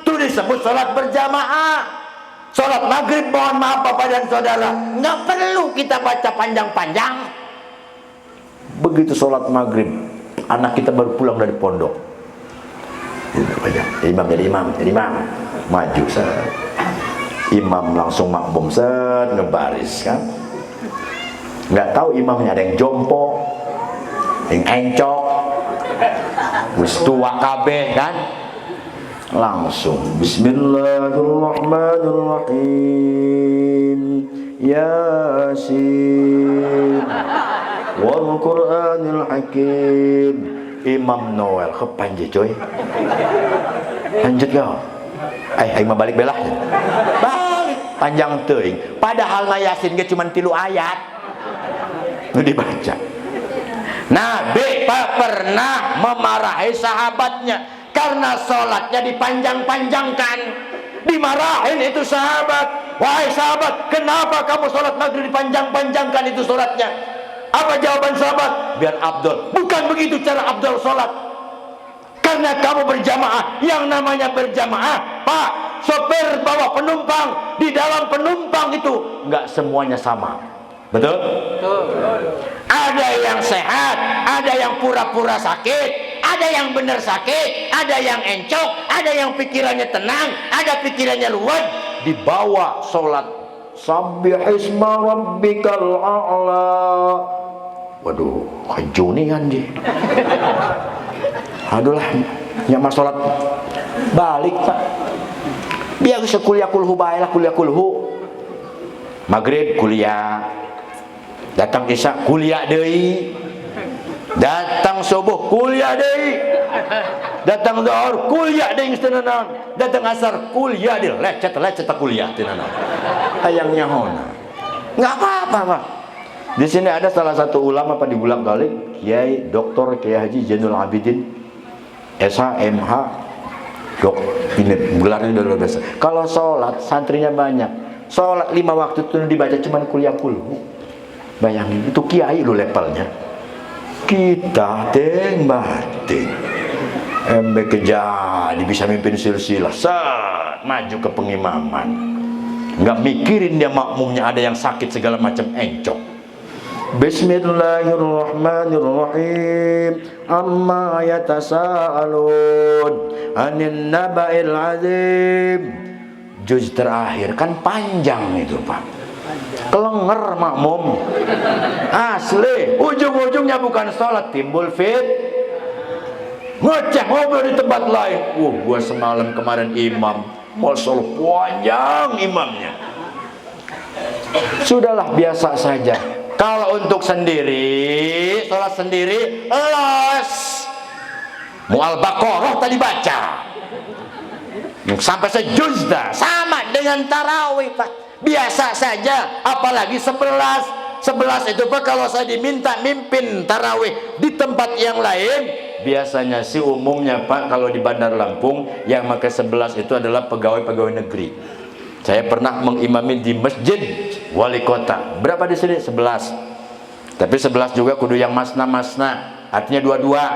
Itu disebut salat berjamaah. Salat maghrib mohon maaf Bapak dan Saudara, nggak perlu kita baca panjang-panjang. Begitu salat maghrib, anak kita baru pulang dari pondok, imam jadi imam, maju set. Imam langsung makmum set, ngebaris kan. Nggak tahu imamnya ada yang jompo, yang encok, wis tua kabeh kan. Langsung Bismillahirrahmanirrahim, Yasin wal Qur'anil Hakim. Imam Noel kepanje coy. Lanjut kau. Aing mah balik belah. Balik panjang teuing. Padahal na Yasin ge cuma 3 ayat. Nu dibaca. Nabi pernah memarahi sahabatnya karena sholatnya dipanjang-panjangkan. Dimarahin itu sahabat. Wahai sahabat, kenapa kamu sholat maghrib dipanjang-panjangkan itu sholatnya? Apa jawaban sahabat? Biar Abdul. Bukan begitu cara Abdul sholat. Karena kamu berjamaah. Yang namanya berjamaah, Pak, sopir bawa penumpang, di dalam penumpang itu nggak semuanya sama. Betul? Ada yang sehat, ada yang pura-pura sakit, ada yang benar sakit, ada yang encok, ada yang pikirannya tenang, ada pikirannya luwed. Dibawa sholat Sabbihisma rabbikal a'la. Waduh, kejuningan dia. Aduh lah, nyama sholat balik Pak. Biar sekuliah kulhu baiklah, kuliah kulhu. Maghrib kuliah, datang isya kuliah deui, datang subuh kuliah deui, datang zuhur kuliah deui tenanan, datang asar kuliah deui, lecet kuliah tenanan. Hayang nyahona. Enggak apa-apa Pak. Di sini ada salah satu ulama Pak di Bulak-Balik, Kiai Dr. Kiai Haji Zainul Abidin SH.MH. Dok, ini gelarnya udah luar biasa. Kalau sholat santrinya banyak, sholat 5 waktu itu dibaca cuman kuliah kulhu. Bayangin, itu kiai lo levelnya. Kita teng batin MBK jadi bisa mimpin silsilah, set maju ke pengimaman. Nggak mikirin dia makmumnya ada yang sakit segala macam, encok. Bismillahirrahmanirrahim. Amma yatasaalun anin naba'il azim. Juz terakhir kan panjang itu Pak, kelenger makmum asli. Ujung-ujungnya bukan sholat, timbul ngoceh ngobrol di tempat lain. Gua semalam kemarin imam, Masya Allah panjang imamnya. Sudahlah biasa saja. Kalau untuk sendiri, sholat sendiri, los Al-Baqarah tadi baca sampai sejuz dah, sama dengan tarawih Pak. biasa saja, apalagi 11 itu Pak, kalau saya diminta mimpin tarawih di tempat yang lain, biasanya sih umumnya Pak, kalau di Bandar Lampung yang pakai 11 itu adalah pegawai-pegawai negeri. Saya pernah mengimami di masjid wali kota. Berapa di sini? 11. Tapi 11 juga kudu yang masna-masna, artinya dua-dua.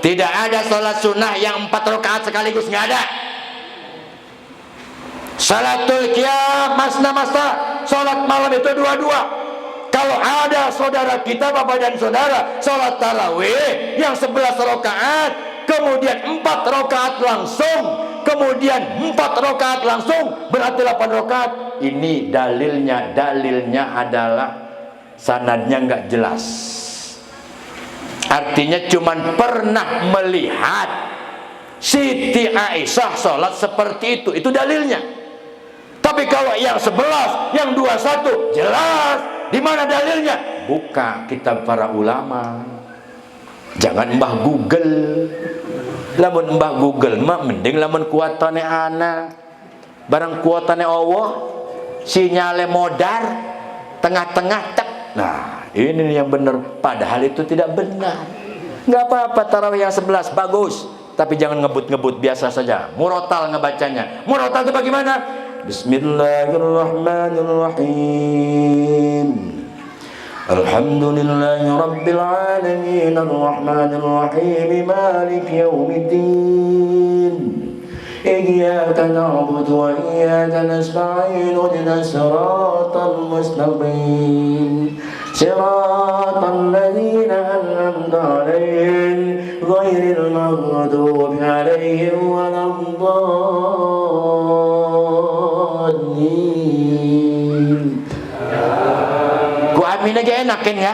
Tidak ada sholat sunnah yang 4 rakaat sekaligus, nggak ada. Salatul qiyam masna-masna, sholat malam itu dua-dua. Kalau ada saudara kita, bapak dan saudara, sholat tarawih yang 11 rakaat, kemudian 4 rakaat langsung, kemudian 4 rakaat langsung, berarti 8 rakaat. Ini dalilnya adalah sanadnya nggak jelas. Artinya cuman pernah melihat Siti Aisyah sholat seperti itu dalilnya. Tapi kalau yang 11, yang 21 jelas. Di mana dalilnya? Buka kitab para ulama. Jangan mbah Google. Lamun mbah Google mah mending lamun kuatane ana. Barang kuatane Allah, sinyale modar, tengah-tengah tek. Nah, ini yang benar. Padahal itu tidak benar. Nggak apa-apa tarawih yang 11 bagus, tapi jangan ngebut-ngebut, biasa saja. Murotal ngebacanya. Murotal itu bagaimana? Bismillahirrahmanirrahim. Alhamdulillahi rabbil alamin arrahmanir rahim maliki yaumiddin. Iyyaka na'budu wa iyyaka nasta'in ihdinas siratal mustaqim. Siratal ladzina an'amta 'alaihim ghairil maghdubi 'alaihim waladdallin. Ku amin aja enak kan ya?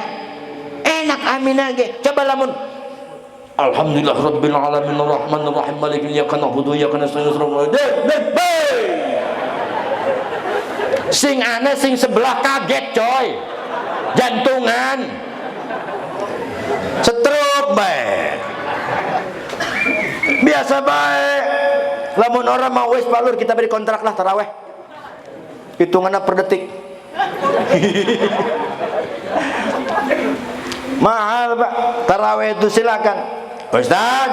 Enak amin aja. Coba lamun Alhamdulillah rabbil alamin arrahmanir rahim maliki iyyaka na'budu wa iyyaka nasta'in sing aneh sing sebelah kaget coy, jantungan stroke baik. Biasa baik. Lamun orang mau wis palur kita beri kontrak lah taraweh. Hitungannya per detik. Mahal Pak taraweh itu, silakan. Ustaz,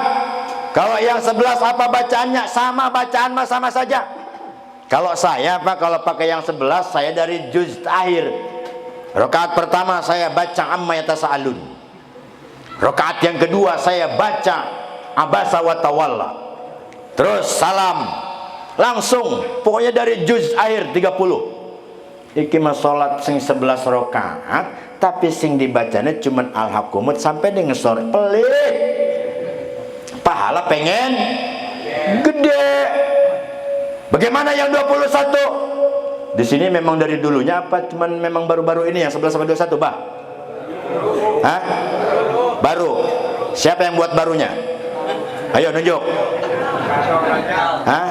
kalau yang 11 apa bacaannya? Sama bacaan mah sama saja. Kalau saya Pak, kalau pakai yang 11 saya dari juz akhir. Rakaat pertama saya baca amma yatasaalun. Rakaat yang kedua saya baca abasa wa tawalla. Terus salam. Langsung pokoknya dari juz akhir 30. Iki mah salat sing 11 rakaat, tapi sing dibacanya cuman al-hakumut sampai di ngesor. Pelit. Pahala pengen gede. Bagaimana yang 21? Di sini memang dari dulunya apa cuman memang baru-baru ini yang 11 sampai 21, Bah? Hah? Baru. Siapa yang buat barunya? Ayo nunjuk. Hah?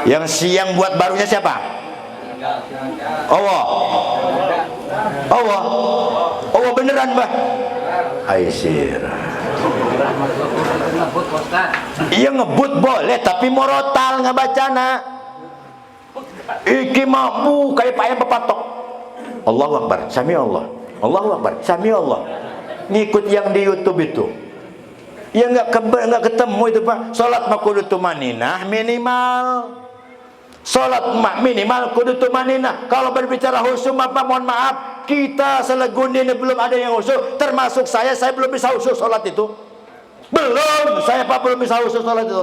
Yang siang buat barunya siapa? Allah. Allah. Allah beneran, Bah? Aisyir. Iya ngebut boleh, tapi morotal ngebacana. Iki mampu kayak payah bepatok. Allahu Akbar, Sami Allah. Allahu Akbar, Sami Allah. Ngikut yang di YouTube itu. Ya nggak ketemu itu Pak. Salat makudu tumaninah minimal. Salat minimal kudu tumaninah. Kalau berbicara khusyuk apa mohon maaf, kita selegundi ini belum ada yang khusyuk, termasuk saya belum bisa khusyuk salat itu. Belum, saya Pak belum bisa khusyuk salat itu.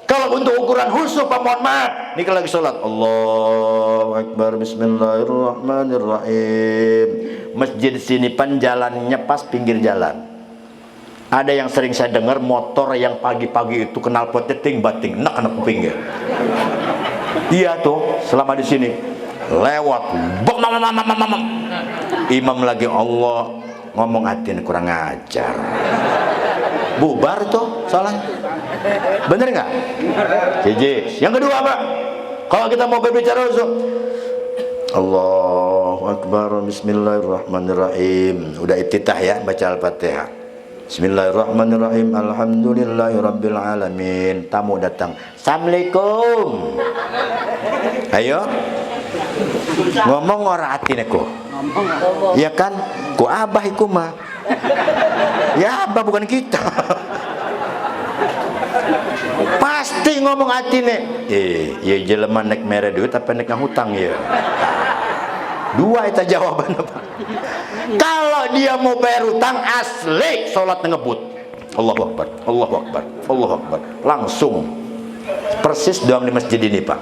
Kalau untuk ukuran khusyuk Pak mohon maaf, ini kalau lagi salat Allahu Akbar bismillahirrahmanirrahim. Masjid sini pan jalannya pas pinggir jalan. Ada yang sering saya dengar motor yang pagi-pagi itu kenal potnya ting bating nak kupingnya. Dia tuh selama di sini lewat imam lagi Allah ngomong hatin kurang ajar, bubar tuh salah. Bener nggak? Jiji. Yang kedua Pak, kalau kita mau berbicara khusyuk, Allahu Akbar bismillahirrahmanirrahim. Udah iftitah ya, baca Al-Fatihah. Bismillahirrahmanirrahim. Alhamdulillahirabbil alamin. Tamu datang. Assalamualaikum. Ayo ngomong orang atine ku. Ya kan? Ku abah iku mah. Ya abah bukan kita. Pasti ngomong atine. Ya jelema nek mere duit apa nek ngahutang ya. Dua itu jawaban apa? Kalau dia mau bayar utang asli salat ngebut. Allahu Akbar, Allahu Akbar, Allahu Akbar. Langsung. Persis doang di masjid ini, Pak.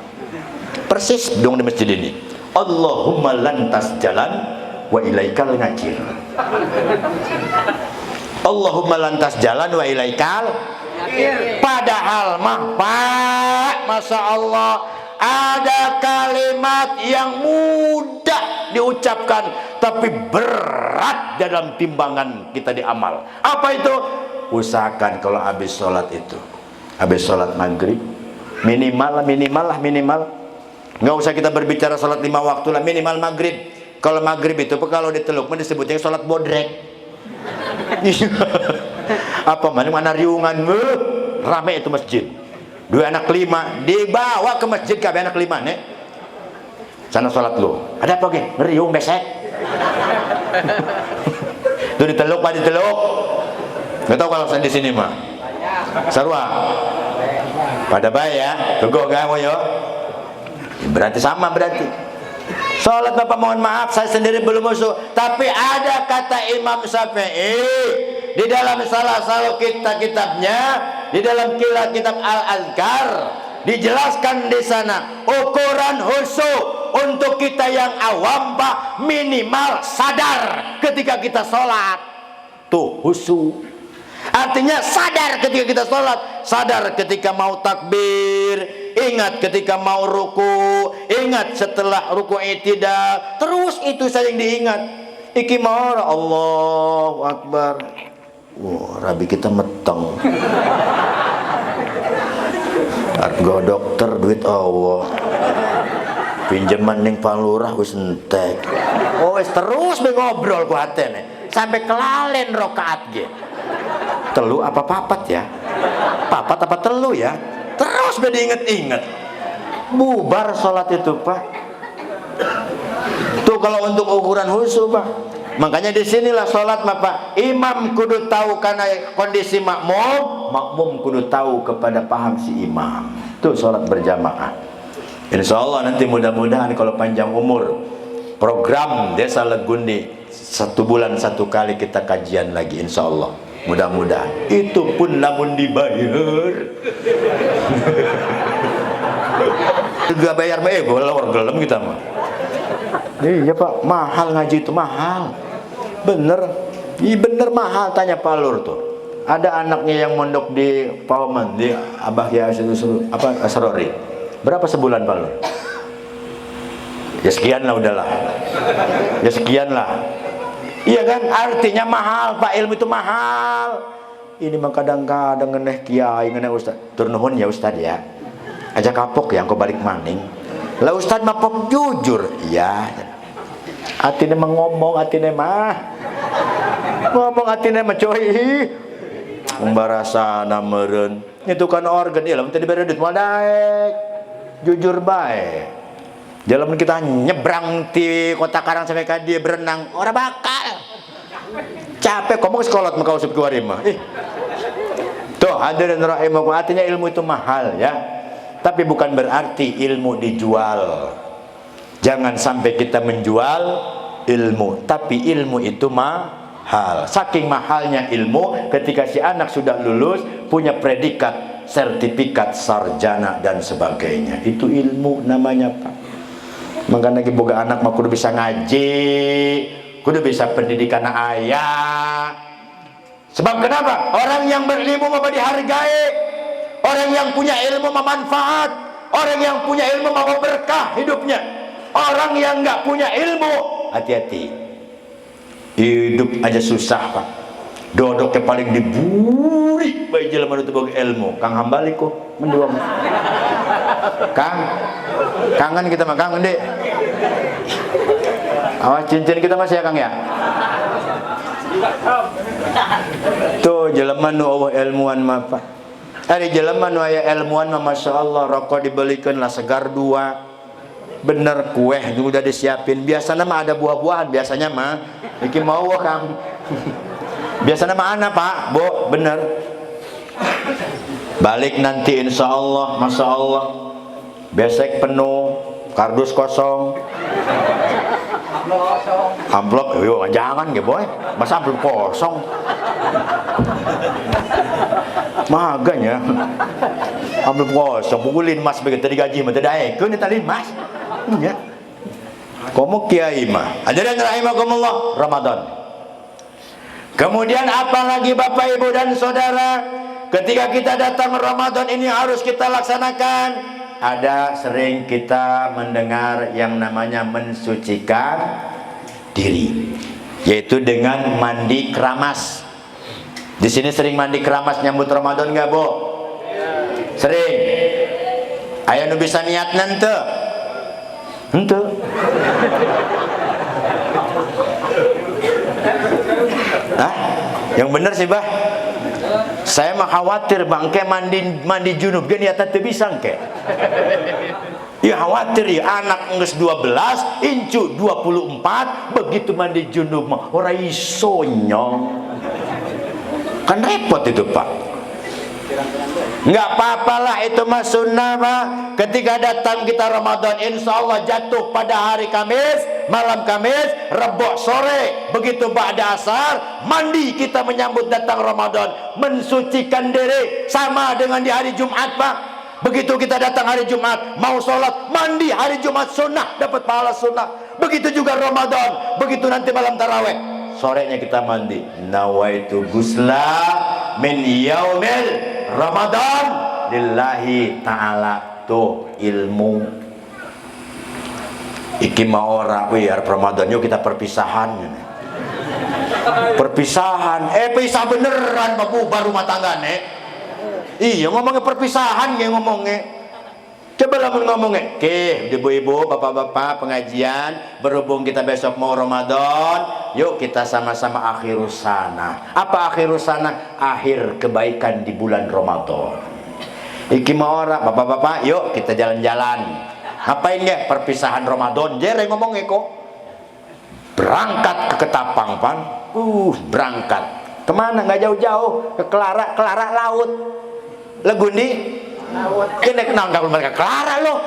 Persis doang di masjid ini. Allahumma lantas jalan wa ilaikal ngajir. Allahumma lantas jalan wa ilaikal. Padahal mah Pak, Masya Allah, ada kalimat yang mudah diucapkan tapi berat dalam timbangan kita di amal. Apa itu? Usahakan kalau habis sholat itu, habis sholat maghrib, minimal nggak usah kita berbicara sholat 5 waktu lah, minimal maghrib. Kalau maghrib itu kalau di Teluk disebutnya sholat bodrek. Apa mana riungan rame itu masjid. 2 anak 5 dibawa ke masjid, kabeh anak 5 nih. Sana sholat lu. Ada apa ge? Ngeriung besek. Tuh di Teluk, Pak, di Teluk. Nggak tahu kalau di sini mah. Sarua. Pada baik ya. Teguh gawe yo. Berarti sama berarti. Sholat Bapak mohon maaf saya sendiri belum masuk. Tapi ada kata Imam Syafi'i di dalam salah satu kitabnya, di dalam kitab Al-Azkar dijelaskan di sana ukuran khusyuk untuk kita yang awam Pak minimal sadar ketika kita sholat. Tuh khusyuk. Artinya sadar ketika kita sholat, sadar ketika mau takbir, ingat ketika mau ruku, ingat setelah ruku i'tidal, terus itu saja yang diingat. Iki mau Allahu Akbar. Wah, rabi kita meteng. Argo dokter duit Allah. Pinjaman ning Palurah wis entek. Oh, wis terus be ngobrol ku hatene sampai kelalen rakaat ge. Telu apa papat ya? Papat apa telu ya? Terus be diinget-inget. Bubar sholat itu, Pak. Tuh kalau untuk ukuran khusyuk, Pak. Makanya disinilah sholat, Pak. Imam kudu tahu karena kondisi makmum, makmum kudu tahu kepada paham si imam. Tuh sholat berjamaah. Insya Allah nanti mudah-mudahan kalau panjang umur, program Desa Legundi 1 bulan 1 kali kita kajian lagi, insya Allah. Mudah-mudahan. Itu pun namun dibayar. Juga bayar gelem kita mah. Iya Pak, mahal ngaji itu mahal. Bener, iya bener mahal. Tanya Pak Lur tuh. Ada anaknya yang mondok di Pauman, di Abah ya Asrori. Berapa sebulan Pak Lur? Ya sekian lah udahlah. Ya sekian lah. Iya kan, artinya mahal Pak, ilmu itu mahal. Ini mah kadang-kadang ngeneh kiai, ngeneh ustad. Tur nuhun ya ustad ya. Aja kapok ya, engko balik maning. Lah ustad mah pok jujur. Iya. Atine mah ngomong, atine mah ngomong, atine mah coy. Barasana meureun. Itu kan organ ieu lamun teu dibere duit moal daek. Jujur bae. Jalan kita nyebrang di Kota Karang sampai ke dia berenang, orang bakal capek ngomong sekolah maka usut keluar mah. Tuh hadirin rahimakumullah, artinya ilmu itu mahal ya. Tapi bukan berarti ilmu dijual. Jangan sampai kita menjual ilmu, tapi ilmu itu mahal. Saking mahalnya ilmu, ketika si anak sudah lulus punya predikat, sertifikat sarjana dan sebagainya. Itu ilmu namanya, Pak. Makanya lagi boga anak mah kudu bisa ngaji, kudu bisa pendidikan ayah. Sebab kenapa? Orang yang berilmu mah dihargai. Orang yang punya ilmu mah manfaat. Orang yang punya ilmu mah berkah hidupnya. Orang yang nggak punya ilmu, hati-hati. Hidup aja susah, Pak. Dodoknya paling diburi bae jelema nu teu boga ilmu. Kang Hambaliku menduang. Kang, kangen kita mah Kang Dek. Awas cincin kita masih ya Kang ya. Tuh jelema nu eueuh ilmuan mah Pak. Ari jelema nu aya ilmuan mah masyaallah rokok dibelikeun lah segar 2. bener kue udah disiapin. Biasanya mah ada buah-buahan, biasanya mah iki mau Kang. Biasanya mah ana Pak, Bu, bener. Balik nanti insya Allah, masya Allah. Besek penuh, kardus kosong. Amplop, yo jangan ya boy, masa amplop kosong. Maganya, amplop kosong, pukulin mas begitu digaji, mah tidak ikut ditalin mas. Ya, kamu kiai mah. Hadirin rahimakumullah, Ramadan. Kemudian apalagi Bapak Ibu dan Saudara, ketika kita datang Ramadan ini harus kita laksanakan. Ada sering kita mendengar yang namanya mensucikan diri, yaitu dengan mandi keramas. Di sini sering mandi keramas nyambut Ramadan nggak, Bu? Sering. Ayo nu bisa niat nanti. Ente. Hah? Yang bener sih, Bah. Saya mah khawatir bangke mandi junub ge niatan teu bisa engke. Ya khawatir ya anak geus 12, incu 24, begitu mandi junub mah ora iso nyong. Kan repot itu, Pak. Nggak apa-apalah itu mah sunnah, Pak. Ketika datang kita Ramadan, insya Allah jatuh pada hari Kamis, malam Kamis, Rebo sore, begitu ba'da asar, mandi kita menyambut datang Ramadan, mensucikan diri sama dengan di hari Jumat, Pak. Begitu kita datang hari Jumat, mau sholat, mandi hari Jumat sunnah, dapat pahala sunnah. Begitu juga Ramadan, begitu nanti malam taraweh, sorenya kita mandi. Nawaitu gusla min yaumil Ramadan lillahi ta'ala. Tuh ilmu iki mau ora biar Ramadan yuk kita perpisahan. Perpisahan pisah beneran bubar rumah tangga nek. Iya ngomongnya perpisahan nggak ngomongnya. Coba lah ngomongnya. Oke, ibu-ibu, bapak-bapak pengajian, berhubung kita besok mau Ramadan, yuk kita sama-sama akhirus sana. Apa akhirus sana? Akhir kebaikan di bulan Ramadan. Iki mau ora, bapak-bapak, yuk kita jalan-jalan. Ngapain ya? Perpisahan Ramadan. Jere ngomongnya kok. Berangkat ke Ketapang, Pan. Berangkat. Kemana? Nggak jauh-jauh. Ke Clara laut. Legundi. Kena kenal nggak mereka Clara loh.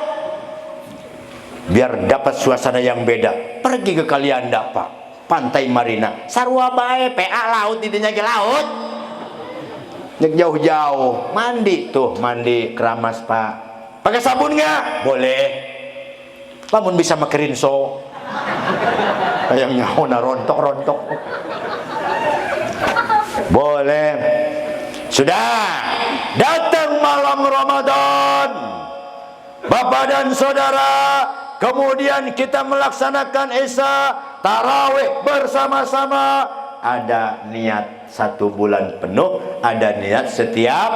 Biar dapat suasana yang beda. Pergi ke Kalianda, Pak. Pantai Marina. Sarua bae, PA laut didinya ke laut. Nek jauh-jauh, mandi tuh, mandi keramas, Pak. Pakai sabun nggak? Boleh. Lamun bisa makerin so. Kayak nyaho na rontok-rontok. Boleh. Sudah. Datang malam Ramadan, Bapak dan Saudara, kemudian kita melaksanakan Isya tarawih bersama-sama. Ada niat 1 bulan penuh, ada niat setiap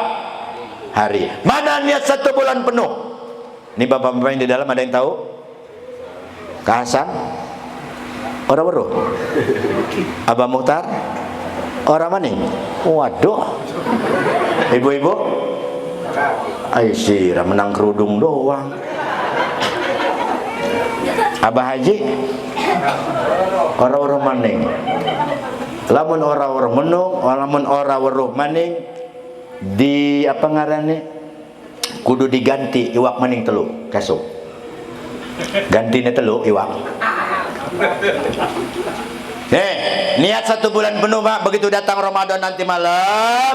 hari. Mana niat 1 bulan penuh? Ini bapak-bapak yang di dalam ada yang tahu? Kak Hasan? Orang baru? Abah Muhtar? Orang maning? Waduh. Ibu-ibu? Aisyah menang kerudung doang. Abah Haji? Orang-orang maning. Lamun orang-orang menung, lamun orang-orang maning di apa ngarannya? Kudu diganti iwak maning telu kasuk. Gantinya telu iwak. Niat 1 bulan penuh, Pak. Begitu datang Ramadan nanti malam,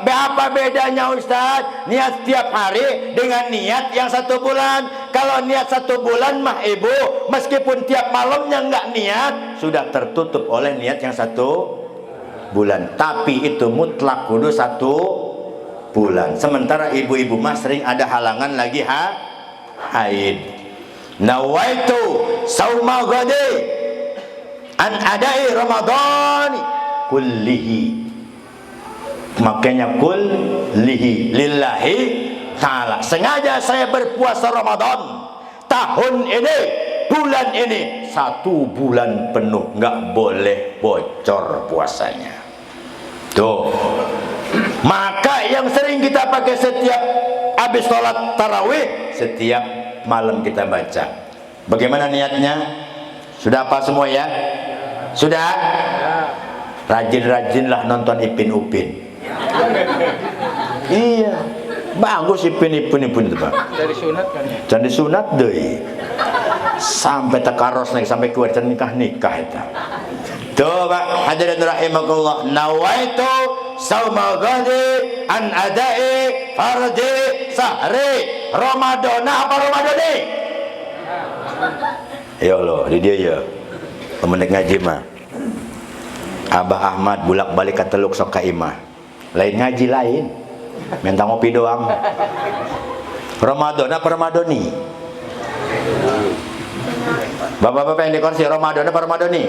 apa bedanya Ustaz? Niat setiap hari dengan niat yang 1 bulan. Kalau niat 1 bulan mah ibu, meskipun tiap malamnya nggak niat, sudah tertutup oleh niat yang 1 bulan. Tapi itu mutlak kudu 1 bulan. Sementara ibu-ibu mah sering ada halangan lagi haid. Nawaitu sauma ghadi an adai Ramadan kullihi. Makanya kullihi lillahi ta'ala. Sengaja saya berpuasa Ramadan tahun ini, bulan ini 1 bulan penuh, nggak boleh bocor puasanya. Tuh. Maka yang sering kita pakai setiap habis sholat tarawih, setiap malam kita baca Bagaimana niatnya? Sudah apa semua ya? Sudah? Rajin-rajinlah nonton Ipin Upin. Iya, bagus Ipin itu Pak. Dari sunat kan ya? Candi sunat deh. Sampai tekaros naik sampai keluar nikah itu. Tuh Pak, hadirin rahimakumullah. Nawaitu sauma ghadi an adai fardi sahri Ramadana apa Ramadani? Ya Allah, di dia ya. Temen ngaji mah. Abah Ahmad bulak-balik ka Teluk sok ka imah. Lain ngaji lain. Minta ngopi doang. Ramadan apa Ramadani? Bapak-bapak yang di kursi Ramadan apa Ramadani?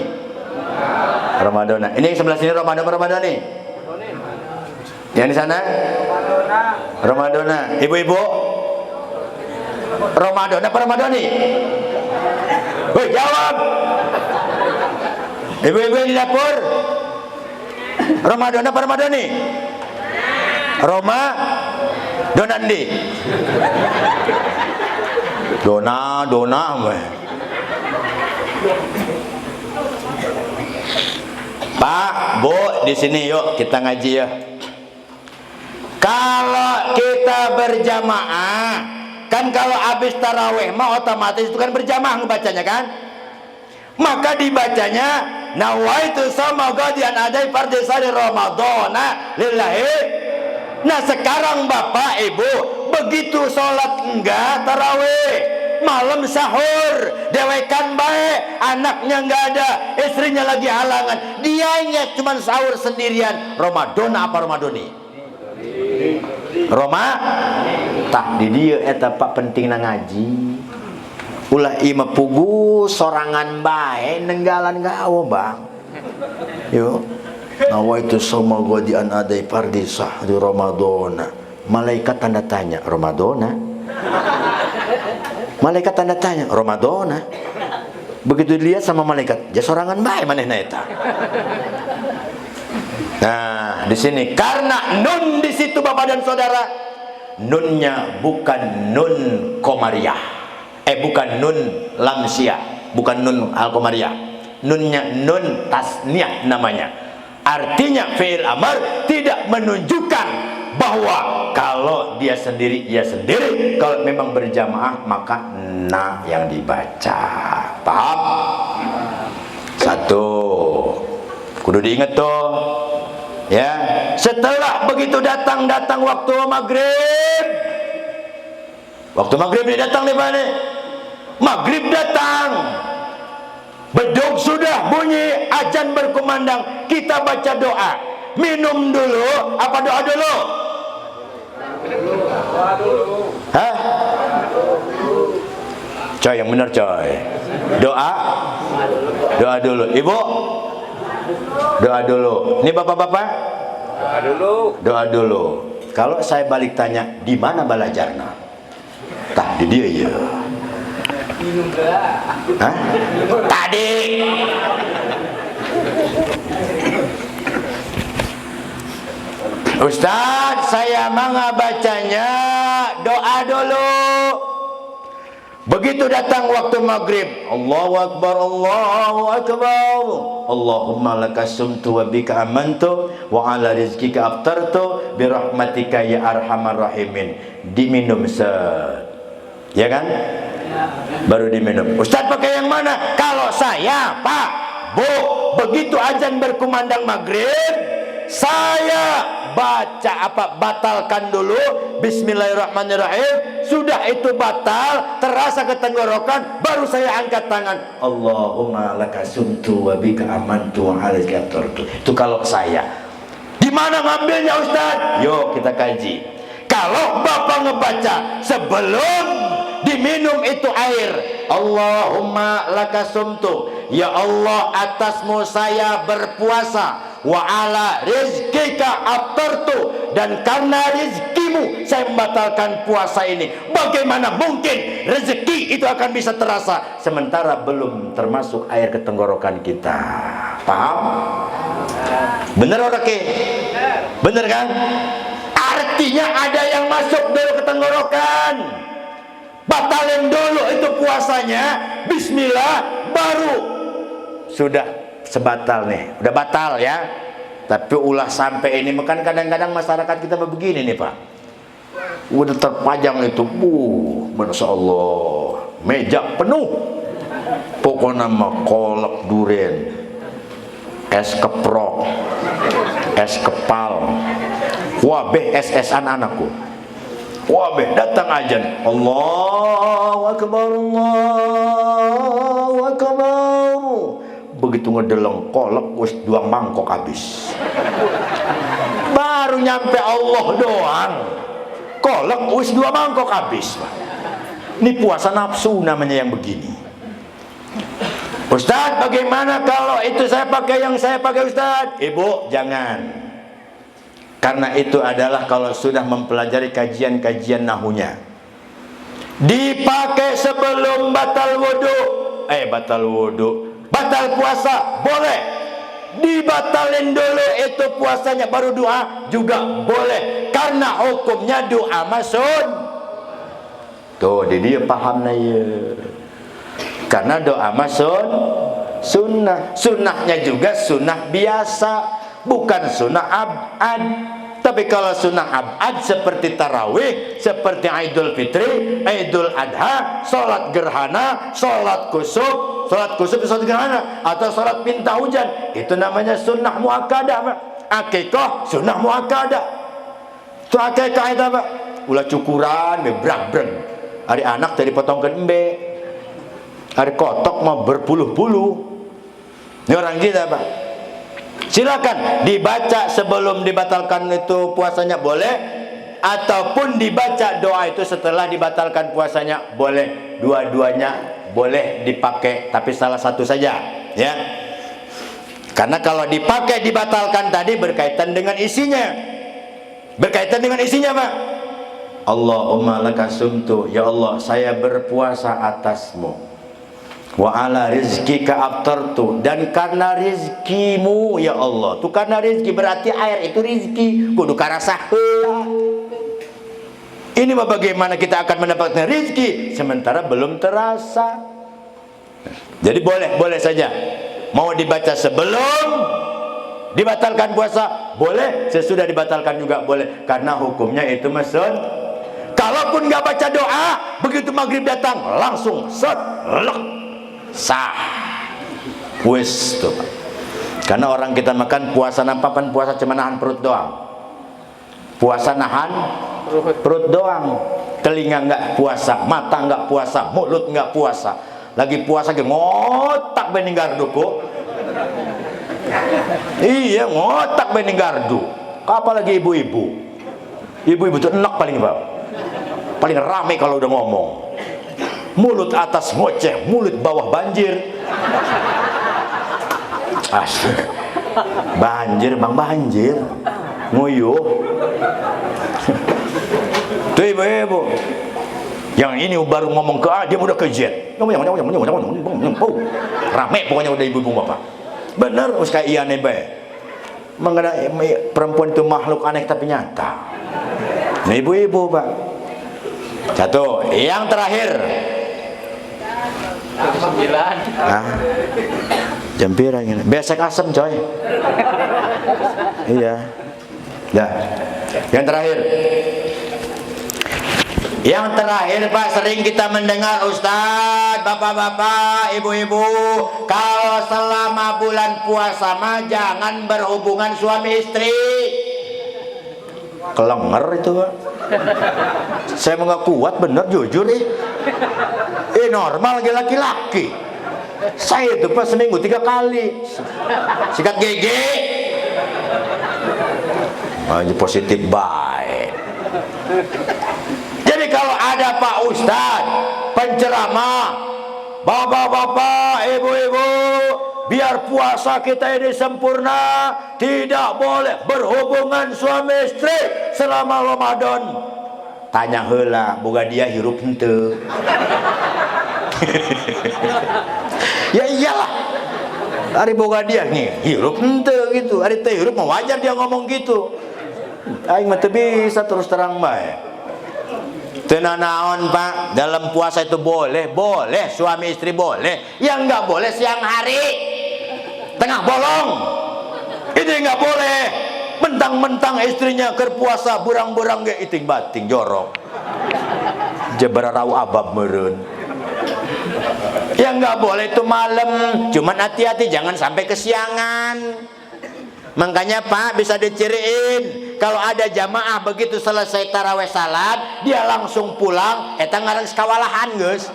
Ramadana. Ini yang sebelah sini Ramadan apa Ramadani? Yang di sana? Ramadana. Ibu-ibu? Ramadan apa Ramadani? Woi, jawab. Ibu-ibu yang di dapur? Ramadan apa Ramadani? Roma Donandi. Dona Pak, Bu, di sini yuk kita ngaji ya. Kalau kita berjamaah, kan kalau habis tarawih mah otomatis itu kan berjamaah ngebacanya kan? Maka dibacanya nawaitu sama gadian adai fardhi sari Ramadana lillahi. Nah sekarang Bapak Ibu begitu sholat enggak tarawih, malam sahur, dewekan baik, anaknya enggak ada, istrinya lagi halangan, dianya cuma sahur sendirian. Ramadan apa Ramadani? Roma tak di dia eta Pak pentingna ngaji. Ulah ima pugu sorangan bae nenggalan gawe Bang. Yo. Nawaitu sama godian adai pardisah di Ramadana. Malaikat tanda tanya, Ramadana? Malaikat tanda tanya, Ramadana? Begitu dilihat sama malaikat, ja sorangan bae manehna eta. Nah, di sini karena nun di situ Bapak dan Saudara, nunnya bukan nun komariah. Bukan nun lamsiah, bukan nun al-komariah. Nunnya nun tasniah namanya. Artinya fi'il amar tidak menunjukkan bahwa kalau dia sendiri ia sendiri, kalau memang berjamaah maka na yang dibaca. Paham? Satu, kudu diingat tuh ya. Setelah begitu datang waktu maghrib, waktu maghrib dia datang di mana? Maghrib datang, beduk sudah bunyi, azan berkumandang, kita baca doa. Minum dulu apa doa dulu? Hah? Coy, yang benar coy. Doa dulu. Ibu, doa dulu. Ini bapak-bapak, doa dulu. Kalau saya balik tanya, di mana balajarna? Tah di dia ya. Hah? Tadi. Ustaz, saya mangga bacanya doa dulu. Begitu datang waktu maghrib, Allahu Akbar, Allahu Akbar. Allahumma laka sumtu wa bika amantu wa ala rizkika aftartu bi rahmatika ya arhamar rahimin. Diminum set. Ya kan? Baru diminum. Ustaz pakai yang mana? Kalau saya, Pak, Bu, begitu azan berkumandang maghrib, saya batalkan dulu bismillahirrahmanirrahim. Sudah itu batal, terasa ketenggorokan, baru saya angkat tangan, Allahumma laka sumtu wa bika amantu wa ala rizkika aftartu. Itu kalau saya. Di mana ngambilnya Ustaz? Yuk kita kaji. Kalau Bapak ngebaca sebelum diminum itu air, Allahumma laka sumtu, ya Allah atasmu saya berpuasa, wa ala rizkika aftartu, dan karena rizkimu saya membatalkan puasa ini. Bagaimana mungkin rezeki itu akan bisa terasa sementara belum termasuk air ke tenggorokan kita? Paham? Bener orang ke? Bener kan? Artinya ada yang masuk dulu ke tenggorokan. batalin dulu itu puasanya, bismillah, baru sudah sebatal nih, udah batal ya. Tapi ulah sampai ini, makan kadang-kadang masyarakat kita begini nih Pak, udah terpajang itu, Masya Allah, meja penuh, pokoknya mah kolak durian, es keprok, es kepal, wabeh es-esan anakku, wabeh datang ajan, Allahu Akbar, Allahu Akbar. Begitu ngedeleng kolak, wis 2 mangkok habis. Baru nyampe Allah doang, kolak wis 2 mangkok habis. Ini puasa nafsu namanya yang begini. Ustadz, bagaimana kalau itu saya pakai yang saya pakai Ustadz? Ibu, jangan. Karena itu adalah kalau sudah mempelajari kajian-kajian nahunya, dipakai sebelum batal wudu. Batal puasa boleh, dibatalin dulu itu puasanya baru doa juga boleh, karena hukumnya doa masun. Tuh dia paham na ya. Karena doa masun sunnah, sunnahnya juga sunnah biasa, bukan sunnah abad. Tapi kalau sunnah abad seperti tarawih, seperti Idul Fitri, Idul Adha, sholat gerhana, sholat kusuf, sholat gerhana, atau sholat minta hujan, itu namanya sunnah muakkadah. Akikah sunnah muakkadah. Itu akikah itu Pak, ulah cukuran bebrang-breng, hari anak dari potongkan embe, hari kotok mau berpuluh-puluh. Ini orang kita Pak. Silakan dibaca sebelum dibatalkan itu puasanya boleh, ataupun dibaca doa itu setelah dibatalkan puasanya boleh. Dua-duanya boleh dipakai, tapi salah satu saja ya. Karena kalau dipakai dibatalkan tadi berkaitan dengan isinya. Berkaitan dengan isinya Pak. Allahumma laka sumtu, ya Allah saya berpuasa atasmu. Wa ala rizkika aftartu, dan karena rizkimu ya Allah. Tuh karena rizki berarti air itu rizki, kudu karasa heula. Ini mah bagaimana kita akan mendapatkan rizki sementara belum terasa. Jadi boleh saja. Mau dibaca sebelum dibatalkan puasa boleh, sesudah dibatalkan juga boleh, karena hukumnya itu masun. Kalaupun nggak baca doa, begitu maghrib datang langsung setlek sah, wis tuh. Karena orang kita makan puasa nampapan, puasa cuma nahan perut doang. Puasa nahan perut doang. Telinga nggak puasa, mata nggak puasa, mulut nggak puasa. Lagi puasa ke ngotak bening garduku. Iya ngotak bening gardu. Apalagi ibu-ibu. Ibu-ibu tuh enak paling Pak. Paling rame kalau udah ngomong. Mulut atas ngoceh, mulut bawah banjir. Banjir bang, banjir nguyuh. Tuh ibu-ibu yang ini baru ngomong ke A, dia udah ke Z. Rame pokoknya udah ibu-ibu bapak. Bener us kayak iya nebe. Mengenai perempuan itu makhluk aneh tapi nyata. Nah ibu-ibu Pak. Satu, yang terakhir. Jam 9. Jam pirang ini. Besek asem coy. Iya. Ya. Yang terakhir. Yang terakhir Pak, sering kita mendengar Ustadz, bapak-bapak, ibu-ibu, kalau selama bulan puasa mah jangan berhubungan suami istri. Kelenger itu Pak. Saya mau nggak kuat bener jujur normal laki-laki. Saya itu Pak seminggu 3 kali sikat gigi. Aja positif baik. Jadi kalau ada Pak Ustadz penceramah, bapak-bapak, ibu-ibu, biar puasa kita ini sempurna, tidak boleh berhubungan suami istri selama Ramadan. Tanya heula, boga dia hirup henteu. Ya iyalah. Ari boga dia nih hirup henteu gitu. Ari teh hirup mah wajar dia ngomong gitu. Aing mah teu bisa terus terang bae. Tenanaon Pak, dalam puasa itu boleh suami istri boleh, yang nggak boleh siang hari, tengah bolong. Ini nggak boleh. Mentang-mentang istrinya kerpuasa burang-burang ge iting bating jorok. Jebar rau abab meureun. Yang nggak boleh itu malam, cuman hati-hati jangan sampai kesiangan. Makanya Pak bisa diciriin kalau ada jamaah begitu selesai taraweh salat dia langsung pulang, eta ngaran sekawalahan geus.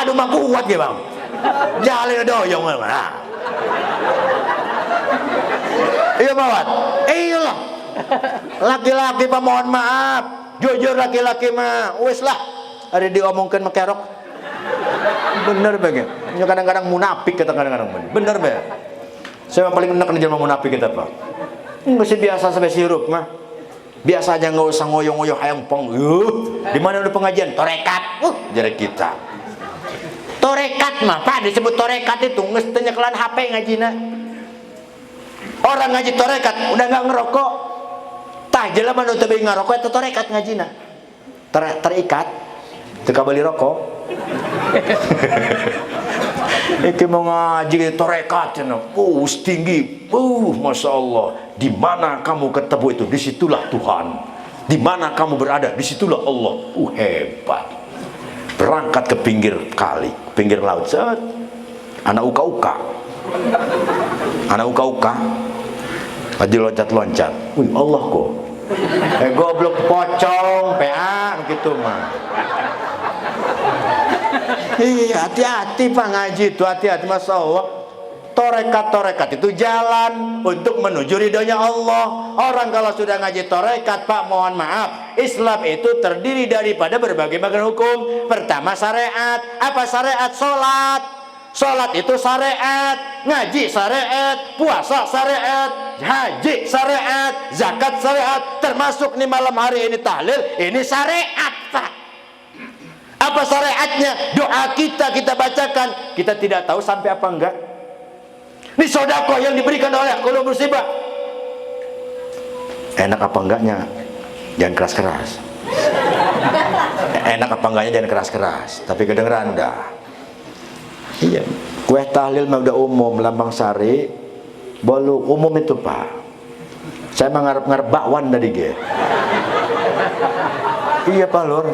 Aduh mah kuat ya Bang. Jalin doyong mana? Iya Mawat. Iyalah. Laki-laki Pak mohon maaf. Jujur laki-laki mah wis lah. Ada diomongkeun make kerok. Bener bae. Nya kadang-kadang munafik kita kadang-kadang. Bener bae. Saya paling enak jelema munafik kita, Pak. Masih biasa sampai sirup mah. Biasa aja nggak usah ngoyo-ngoyo hayang pong. Di mana udah pengajian torekat. Jadi kita. Torekat mah Pak disebut torekat itu geus teu nyekelan HP ngajina. Orang ngaji torekat udah nggak ngerokok. Tah jelema nu teu beung ngarokok eta torekat ngajina. Terikat teu kabeli rokok. Iki mau ngaji torekat cenah. Tinggi. Masya Allah. Di mana kamu ketemu itu, disitulah Tuhan. Di mana kamu berada, disitulah Allah. Hebat. Berangkat ke pinggir kali, pinggir laut, set. Anak uka-uka, lagi loncat-loncat. Wih Allah kok, goblok pocong, PA gitu mah. Iya hati-hati Pak ngaji itu, hati-hati Masya Allah. Torekat itu jalan untuk menuju ridhonya Allah. Orang kalau sudah ngaji torekat Pak mohon maaf, Islam itu terdiri daripada berbagai macam hukum. Pertama syariat. Apa syariat? Sholat itu syariat, ngaji syariat, puasa syariat, haji syariat, zakat syariat, termasuk nih malam hari ini tahlil, ini syariat Pak. Apa syariatnya? Doa kita bacakan, kita tidak tahu sampai apa enggak. Ini sedekah yang diberikan oleh kalau musibah. Enak apa enggaknya? Jangan keras-keras. Enak apa enggaknya jangan keras-keras. Tapi kedengeran dah. Iya. Kue tahlil mah udah umum, lambang sari. Bolu umum itu Pak. Saya mah ngarep-ngarep bakwan tadi ge. Iya Pak Lur.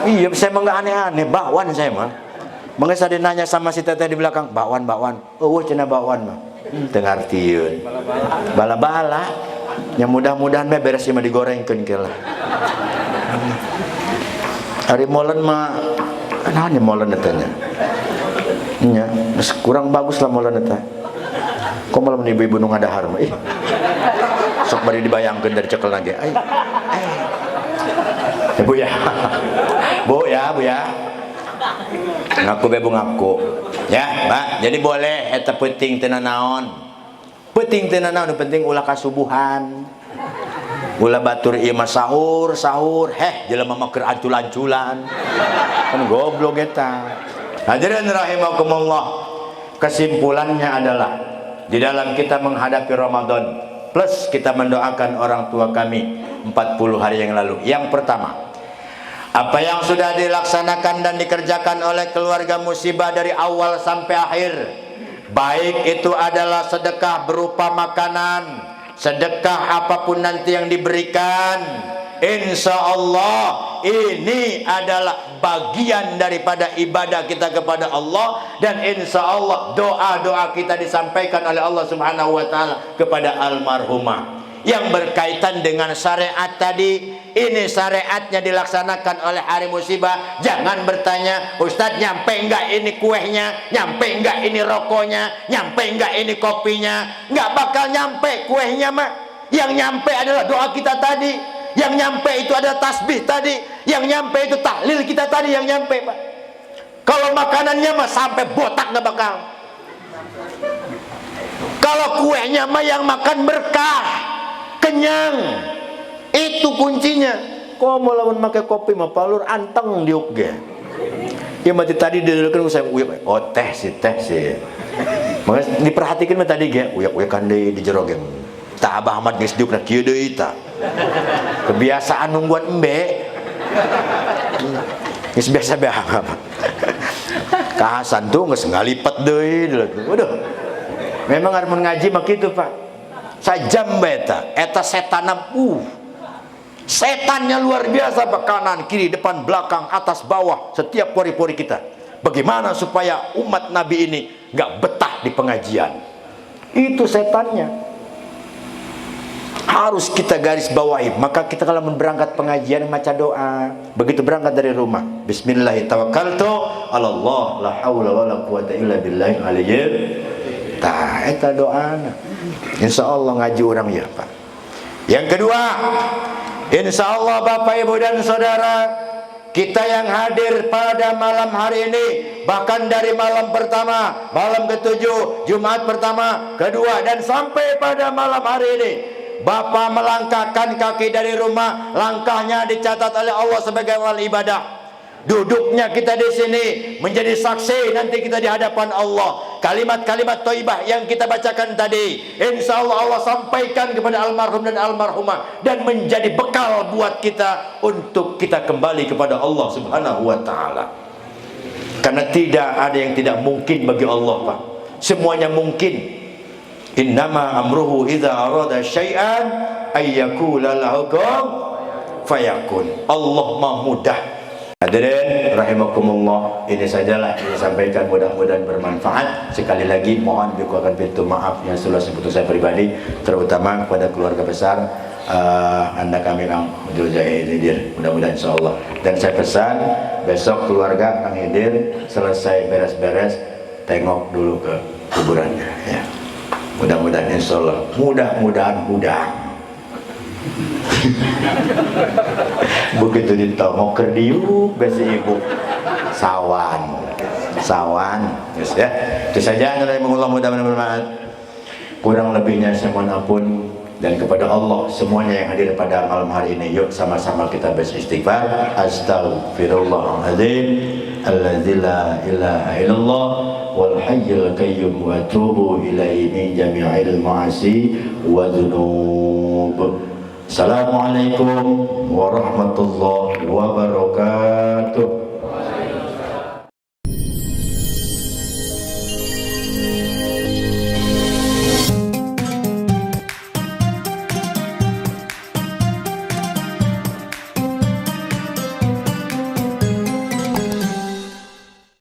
Iya, saya mah nggak aneh-aneh, bakwan saya mah. Makanya saya nanya sama si teteh di belakang, bakwan. Oh, cenah bakwan mah. Tengah artieun. Bala-bala. Yang mudah-mudahan mah beres mah digorengkeun ke lah. Hari molen mah naon molen eta nya. Nya, kurang bagus lah molen eta. Kok malam ibu-ibu nu ngadahar mah. Sok bari dibayangkeun dari cekel lagi. Bu ya. Bu ya. Ngaku bebu ngaku ya Mbak, jadi boleh eta penting teu naon penting ulah kasubuhan ulah batur ieu mah sahur jelema mah keur ancul-anculan kan goblok eta. Hadirin rahimakumullah, kesimpulannya adalah di dalam kita menghadapi Ramadan plus kita mendoakan orang tua kami 40 hari yang lalu. Yang pertama, apa yang sudah dilaksanakan dan dikerjakan oleh keluarga musibah dari awal sampai akhir, baik itu adalah sedekah berupa makanan, sedekah apapun nanti yang diberikan, insya Allah ini adalah bagian daripada ibadah kita kepada Allah, dan insya Allah doa-doa kita disampaikan oleh Allah Subhanahu wa Ta'ala kepada almarhumah. Yang berkaitan dengan syariat tadi, ini syariatnya dilaksanakan oleh hari musibah. Jangan bertanya, Ustadz nyampe enggak ini kuehnya, nyampe enggak ini rokoknya, nyampe enggak ini kopinya. Enggak bakal nyampe kuehnya mah. Yang nyampe adalah doa kita tadi. Yang nyampe itu adalah tasbih tadi. Yang nyampe itu tahlil kita tadi yang nyampe Pak. Kalau makanannya mah sampai botak enggak bakal. Kalau kuehnya mah yang makan berkah, kenyang, itu kuncinya. Kok mau lawan pakai kopi mah palur anteng diuk ge. Ya mati tadi dideulkeun saya uyek. Oh teh sih. Makanya diperhatikan mah tadi ge uyek-uyekan deui di jero ge. Tak Abah Ahmad geus diuk na kieu deui ta. Kebiasaan nungguan embe. Geus biasa bae. Ka Hasan tuh geus ngalipet deui. Waduh. Memang harus ngaji mah kitu, Pak. Sajam bae eta setanna setannya luar biasa, Pak. Kanan, kiri, depan, belakang, atas, bawah, setiap pori-pori kita. Bagaimana supaya umat Nabi ini gak betah di pengajian? Itu setannya. Harus kita garis bawahi. Maka kita kalau berangkat pengajian baca doa. Begitu berangkat dari rumah, Bismillahirrahmanirrahim. Allah, la haula wala quwata illa billahil aliyyil. Tah eta doana. Insyaallah ngaji orang ya, Pak. Yang kedua, insyaallah Bapak Ibu dan Saudara, kita yang hadir pada malam hari ini, bahkan dari malam pertama, malam ketujuh, Jumat pertama, kedua, dan sampai pada malam hari ini, Bapak melangkahkan kaki dari rumah, langkahnya dicatat oleh Allah sebagai amal ibadah. Duduknya kita di sini menjadi saksi nanti kita di hadapan Allah. Kalimat-kalimat thayyibah yang kita bacakan tadi, insya Allah Allah sampaikan kepada almarhum dan almarhumah dan menjadi bekal buat kita untuk kita kembali kepada Allah Subhanahu wa taala. Karena tidak ada yang tidak mungkin bagi Allah, Pak. Semuanya mungkin. Innama amruhu idza arada syai'an ayyakula lahu kun fayakun. Allah Maha mudah. Hadirin rahimakumullah, ini sajalah yang disampaikan, mudah-mudahan bermanfaat. Sekali lagi mohon dikuatkan pintu maaf yang seluas untuk saya pribadi, terutama kepada keluarga besar anda kami Kang Abdul Zahid Hidir, mudah-mudahan insyaallah. Dan saya pesan besok keluarga Kang Hidir selesai beres-beres tengok dulu ke kuburannya ya. Mudah-mudahan insyaallah, mudah-mudahan udang. Begitu ditongok kerdiuk besi ibu sawan yes, ya. Itu saja yang mudah-mudahan bermanfaat. Kurang lebihnya saya mohon ampun, dan kepada Allah semuanya yang hadir pada malam hari ini, yuk sama-sama kita beristighfar. Astaghfirullahaladzim alladzi la ilaha illallah wal hayyul qayyum wa atubu ilaihi min jami'il ma'asi wa dzunub. Assalamualaikum warahmatullahi wabarakatuh.